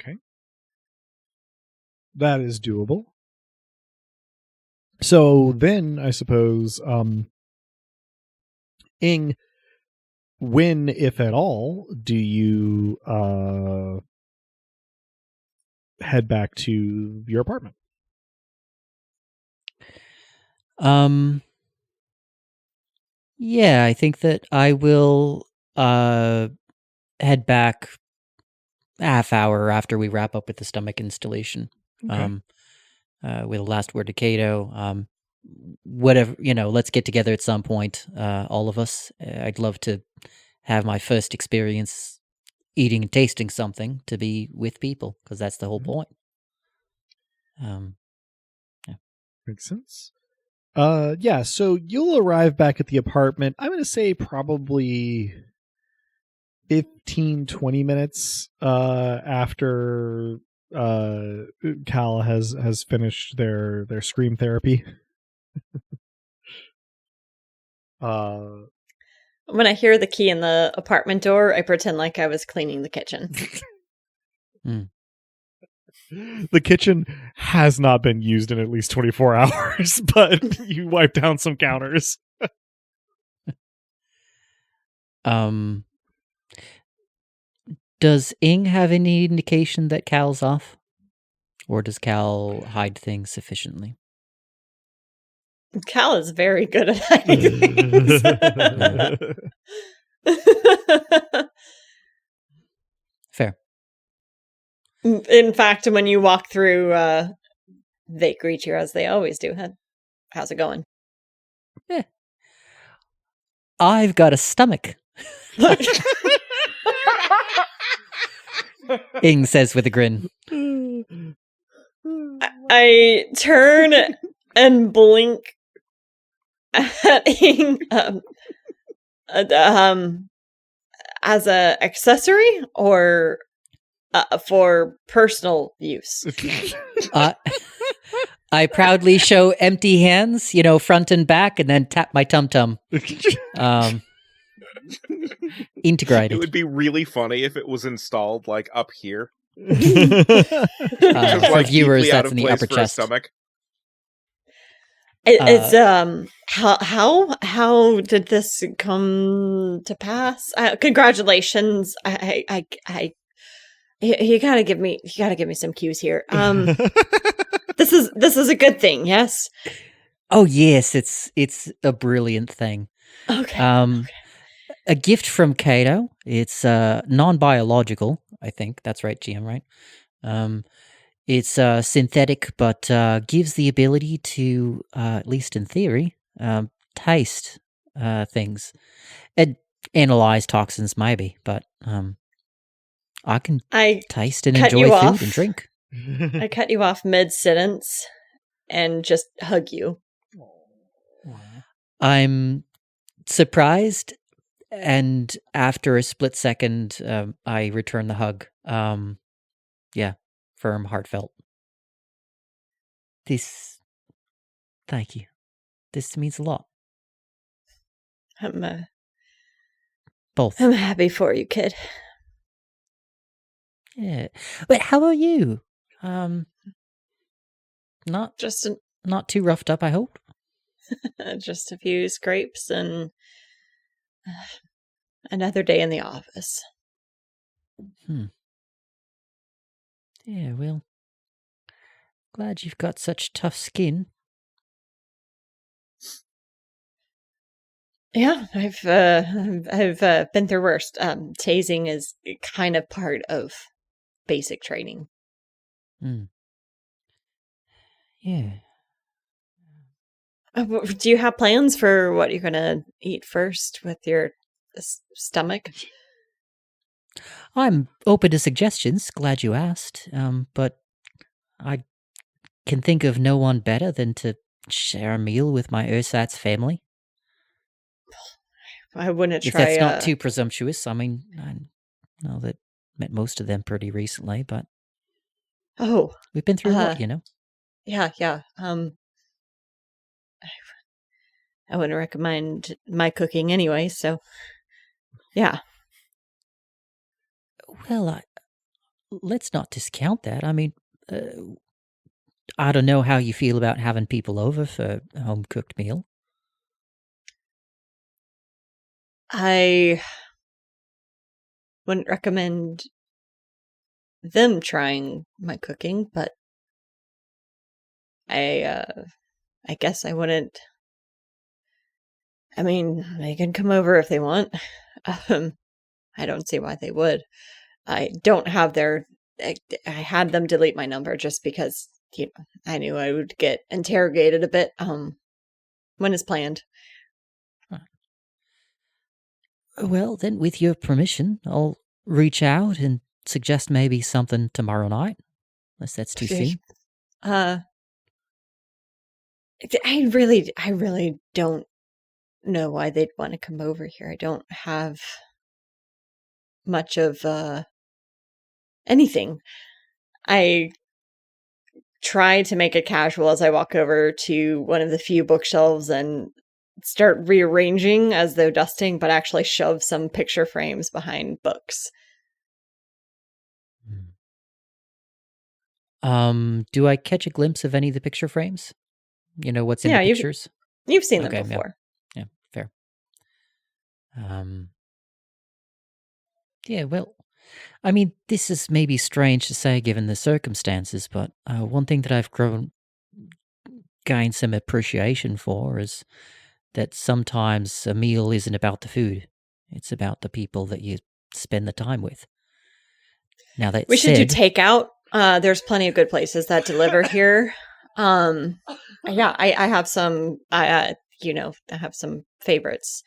Okay. That is doable. So then, I suppose, Ing, when, if at all, do you head back to your apartment? Yeah, I think that I will head back a half hour after we wrap up with the stomach installation. Okay. With a last word to Kato. Whatever, let's get together at some point, all of us. I'd love to have my first experience eating and tasting something to be with people, because that's the whole point. Yeah. Makes sense. Yeah, so you'll arrive back at the apartment, I'm going to say probably 15, 20 minutes after Cal has finished their scream therapy. When I hear the key in the apartment door, I pretend like I was cleaning the kitchen. The kitchen has not been used in at least 24 hours, but you wipe down some counters. Does Ing have any indication that Cal's off? Or does Cal hide things sufficiently? Cal is very good at hiding things. Fair. In fact, when you walk through, they greet you as they always do. How's it going? Yeah. I've got a stomach. Ing says with a grin. I turn and blink at Ing as a accessory or for personal use. I proudly show empty hands, front and back, and then tap my tum-tum. Integrated. It would be really funny if it was installed, like, up here, Just, For like, viewers, deeply out that's of in the place upper for a chest. stomach. It's how did this come to pass? Congratulations. You gotta give me some cues here. This is a good thing, yes? Oh yes, it's a brilliant thing. Okay. A gift from Cato. It's non-biological, I think. That's right, GM, right? It's synthetic, but gives the ability to, at least in theory, taste things. And analyze toxins, maybe, but I can I taste and cut enjoy you food off. and drink. I cut you off mid-sentence and just hug you. I'm surprised, and after a split second, I return the hug. Yeah, firm, heartfelt. Thank you. This means a lot. Both. I'm happy for you, kid. Yeah. But how about you? Not too roughed up, I hope. Just a few scrapes and another day in the office. Yeah, well, glad you've got such tough skin. Yeah, I've been through worse. Tasing is kind of part of basic training. Yeah. Do you have plans for what you're gonna eat first with your stomach? I'm open to suggestions. Glad you asked. But I can think of no one better than to share a meal with my ersatz family. I wouldn't If try. that's not too presumptuous. I mean, I know that met most of them pretty recently, but we've been through a lot, you know. Yeah. I wouldn't recommend my cooking anyway. So, yeah. Well, let's not discount that. I mean, I don't know how you feel about having people over for a home cooked meal. I wouldn't recommend them trying my cooking, but I guess I wouldn't. I mean, they can come over if they want. I don't see why they would. I don't have their. I had them delete my number just because I knew I would get interrogated a bit. When is planned? Well, then, with your permission, I'll reach out and suggest maybe something tomorrow night, unless that's too soon. I really don't know why they'd want to come over here. I don't have much of anything. I try to make it casual as I walk over to one of the few bookshelves and start rearranging as though dusting, but actually shove some picture frames behind books. Do I catch a glimpse of any of the picture frames? You know what's in the pictures? You've seen them before. Yeah, fair. Yeah, well, I mean, this is maybe strange to say given the circumstances, but one thing that I've gained some appreciation for is that sometimes a meal isn't about the food. It's about the people that you spend the time with. Now that we should do takeout. There's plenty of good places that deliver here. Yeah, I have some. I have some favorites.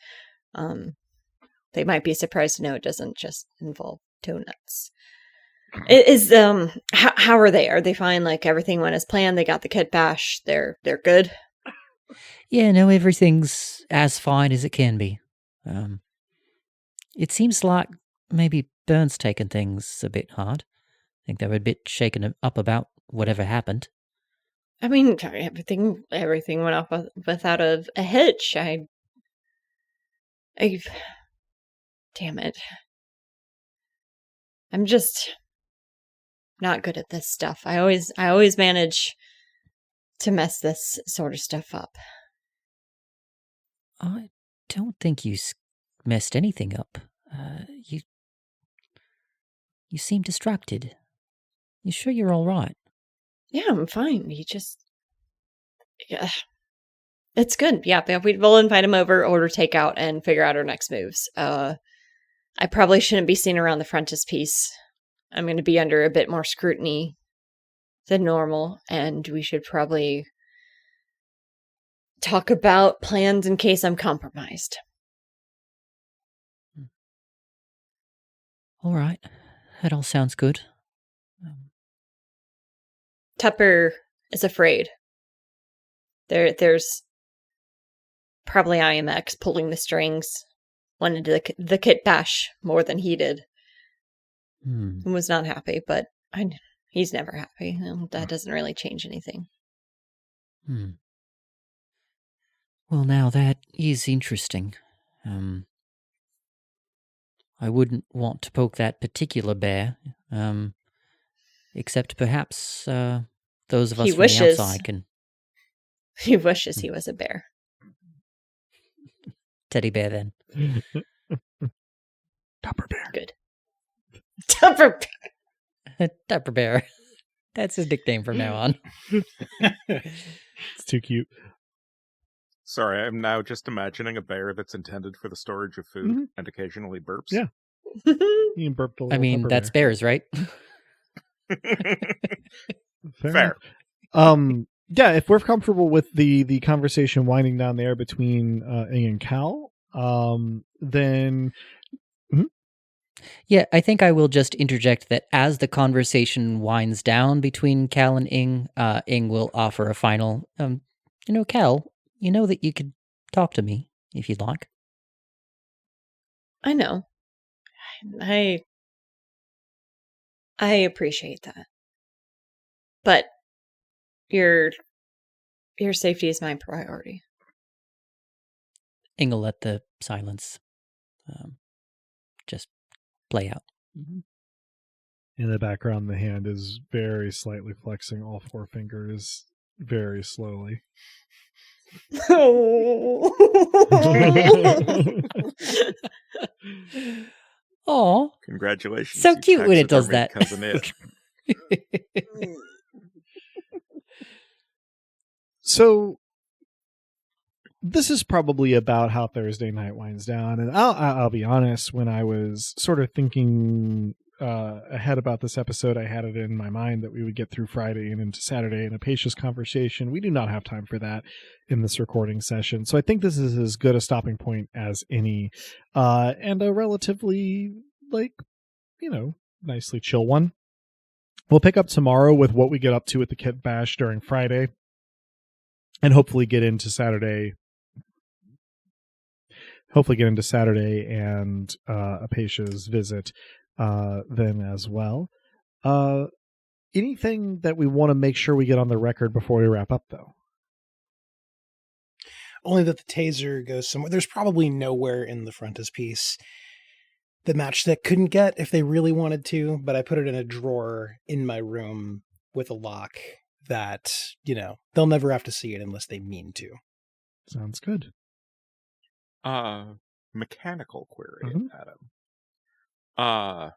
They might be surprised to know it doesn't just involve donuts. How are they? Are they fine? Like everything went as planned? They got the kit bash. They're good. Yeah, no, everything's as fine as it can be. It seems like maybe Byrne's taken things a bit hard. I think they were a bit shaken up about whatever happened. I mean, everything went off without a hitch. Damn it. not good at this stuff. I always manage to mess this sort of stuff up. I don't think you messed anything up. You seem distracted. You sure you're all right? Yeah, I'm fine. Yeah, it's good. Yeah, we'll invite him over, order takeout, and figure out our next moves. I probably shouldn't be seen around the frontispiece. I'm going to be under a bit more scrutiny than normal, and we should probably talk about plans in case I'm compromised. All right. That all sounds good. Tupper is afraid. There's probably IMX pulling the strings. Wanted the kit bash more than he did. And was not happy, but he's never happy. That doesn't really change anything. Well, now that is interesting. I wouldn't want to poke that particular bear, except perhaps those of us from the outside can... He wishes he was a bear. Teddy bear, then. Tupper bear. Good. Tupper bear. Tupper bear. That's his nickname from now on. It's too cute. Sorry, I'm now just imagining a bear that's intended for the storage of food and occasionally burps. Yeah. You can burp the little Tupper that's bear. bears, right? Fair. Yeah, if we're comfortable with the conversation winding down there between Ing and Cal, then... Yeah, I think I will just interject that as the conversation winds down between Cal and Ing, Ing will offer a final, Cal, you know that you could talk to me if you'd like. I know. I appreciate that. But your safety is my priority. Ing will let the silence just play out. In the background, the hand is very slightly flexing all four fingers very slowly. Oh, congratulations! So cute when it does that. Cousin it. So this is probably about how Thursday night winds down, and I'll be honest. When I was sort of thinking ahead about this episode, I had it in my mind that we would get through Friday and into Saturday in a Apacious conversation. We do not have time for that in this recording session, so I think this is as good a stopping point as any, and a relatively, nicely chill one. We'll pick up tomorrow with what we get up to at the Kit Bash during Friday, and hopefully get into Saturday and Apacia's visit then as well. Anything that we want to make sure we get on the record before we wrap up, though? Only that the taser goes somewhere. There's probably nowhere in the frontispiece the matchstick couldn't get if they really wanted to, but I put it in a drawer in my room with a lock that, they'll never have to see it unless they mean to. Sounds good. Mechanical query, Adam.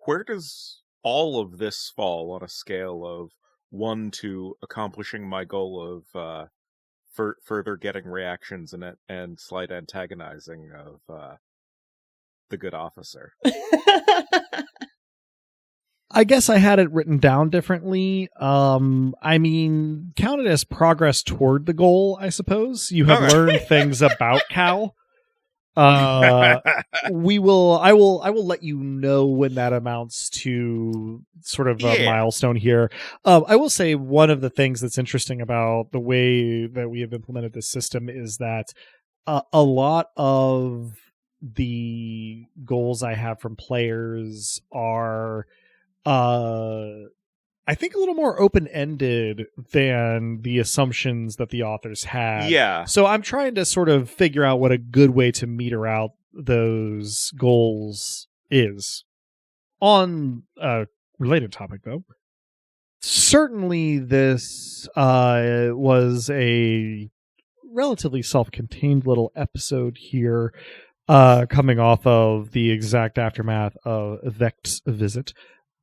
Where does all of this fall on a scale of 1 to accomplishing my goal of further getting reactions in it and slight antagonizing of the good officer? I guess I had it written down differently. Count it as progress toward the goal, I suppose. You have learned things about Cal. I will let you know when that amounts to sort of a milestone here. I will say one of the things that's interesting about the way that we have implemented this system is that a lot of the goals I have from players are I think a little more open-ended than the assumptions that the authors had. Yeah. So I'm trying to sort of figure out what a good way to meter out those goals is. On a related topic, though, certainly this was a relatively self-contained little episode here, coming off of the exact aftermath of Wecht's visit.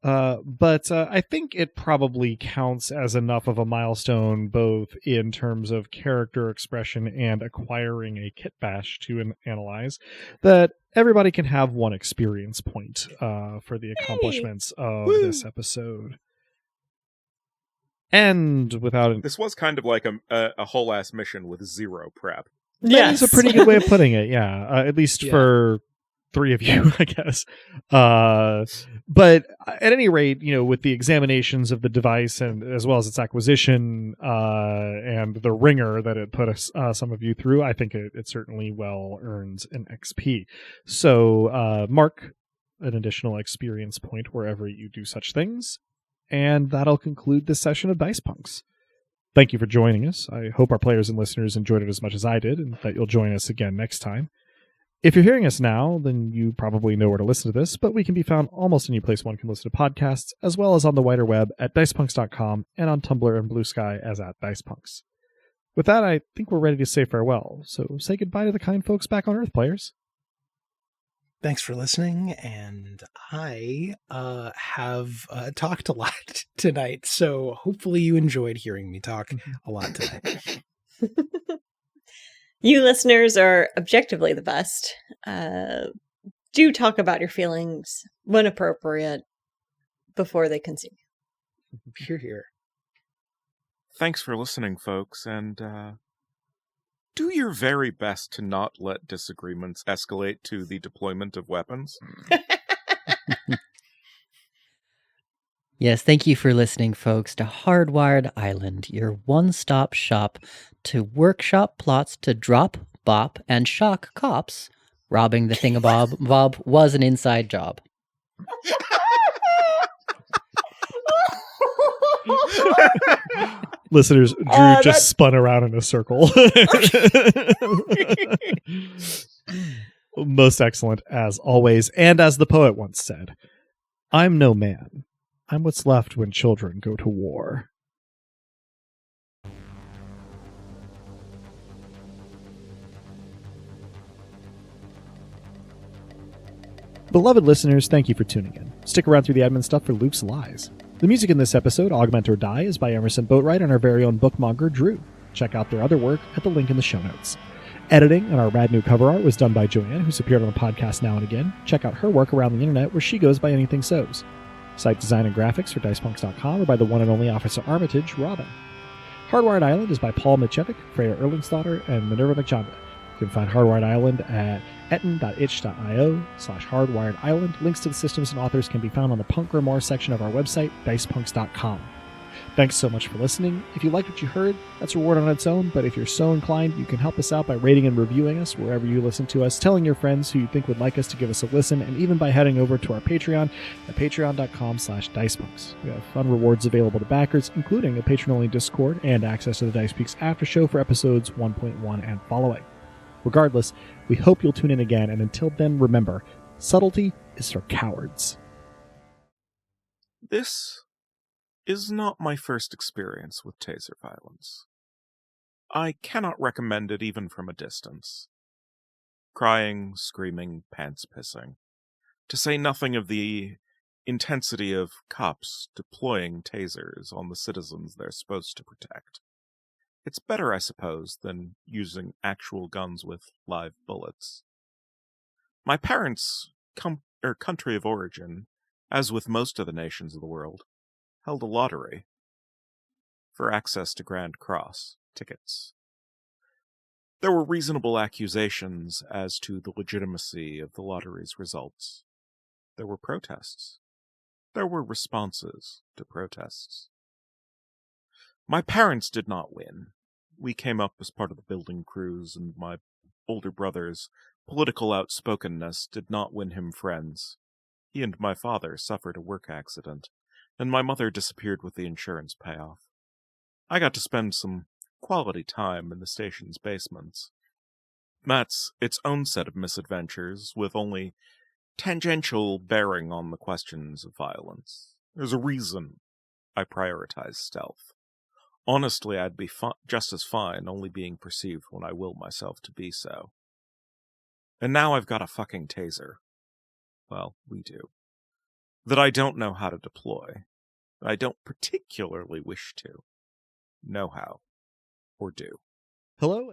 But I think it probably counts as enough of a milestone, both in terms of character expression and acquiring a kit bash to analyze, that everybody can have one experience point for the accomplishments of this episode. And without This was kind of like a whole ass mission with zero prep. That's a pretty good way of putting it, yeah. At least for 3 of you, I guess. But at any rate, with the examinations of the device and as well as its acquisition and the ringer that it put some of you through, I think it certainly well earns an XP. So mark an additional experience point wherever you do such things. And that'll conclude this session of Dice Punks. Thank you for joining us. I hope our players and listeners enjoyed it as much as I did, and that you'll join us again next time. If you're hearing us now, then you probably know where to listen to this, but we can be found almost any place one can listen to podcasts, as well as on the wider web at dicepunks.com and on Tumblr and Blue Sky as at Dicepunks. With that, I think we're ready to say farewell, so say goodbye to the kind folks back on Earth, players. Thanks for listening, and I have talked a lot tonight, so hopefully you enjoyed hearing me talk a lot tonight. You listeners are objectively the best. Do talk about your feelings when appropriate before they consume you. Hear, hear. Thanks for listening, folks, and do your very best to not let disagreements escalate to the deployment of weapons. Yes, thank you for listening, folks, to Hardwired Island, your one-stop shop to workshop plots to drop, bop, and shock cops. Robbing the thingamabob was an inside job. Listeners, Drew just spun around in a circle. Most excellent, as always. And as the poet once said, I'm no man. I'm what's left when children go to war. Beloved listeners, thank you for tuning in. Stick around through the admin stuff for Luke's Lies. The music in this episode, Augment or Die, is by Emerson Boatwright and our very own bookmonger, Drew. Check out their other work at the link in the show notes. Editing and our rad new cover art was done by Joanne, who's appeared on the podcast now and again. Check out her work around the internet, where she goes by Anything Sows. Site design and graphics for dicepunks.com are by the one and only Officer Armitage, Robin. Hardwired Island is by Paul Mitchevic, Freya Erlingsdotter, and Minerva McJonda. You can find Hardwired Island at etten.itch.io/hardwiredisland. Links to the systems and authors can be found on the Punk Grimoire section of our website, dicepunks.com. Thanks so much for listening. If you liked what you heard, that's a reward on its own, but if you're so inclined, you can help us out by rating and reviewing us wherever you listen to us, telling your friends who you think would like us to give us a listen, and even by heading over to our Patreon at patreon.com/dicepunks. We have fun rewards available to backers, including a patron-only Discord and access to the Dice Peaks after show for episodes 1.1 and following. Regardless, we hope you'll tune in again, and until then, remember, subtlety is for cowards. This is not my first experience with taser violence. I cannot recommend it even from a distance. Crying, screaming, pants pissing. To say nothing of the intensity of cops deploying tasers on the citizens they're supposed to protect. It's better, I suppose, than using actual guns with live bullets. My parents' country of origin, as with most of the nations of the world, held a lottery for access to Grand Cross tickets. There were reasonable accusations as to the legitimacy of the lottery's results. There were protests. There were responses to protests. My parents did not win. We came up as part of the building crews, and my older brother's political outspokenness did not win him friends. He and my father suffered a work accident, and my mother disappeared with the insurance payoff. I got to spend some quality time in the station's basements. That's its own set of misadventures, with only tangential bearing on the questions of violence. There's a reason I prioritize stealth. Honestly, I'd be just as fine only being perceived when I will myself to be so. And now I've got a fucking taser. Well, we do. That I don't know how to deploy. I don't particularly wish to know how or do. Hello,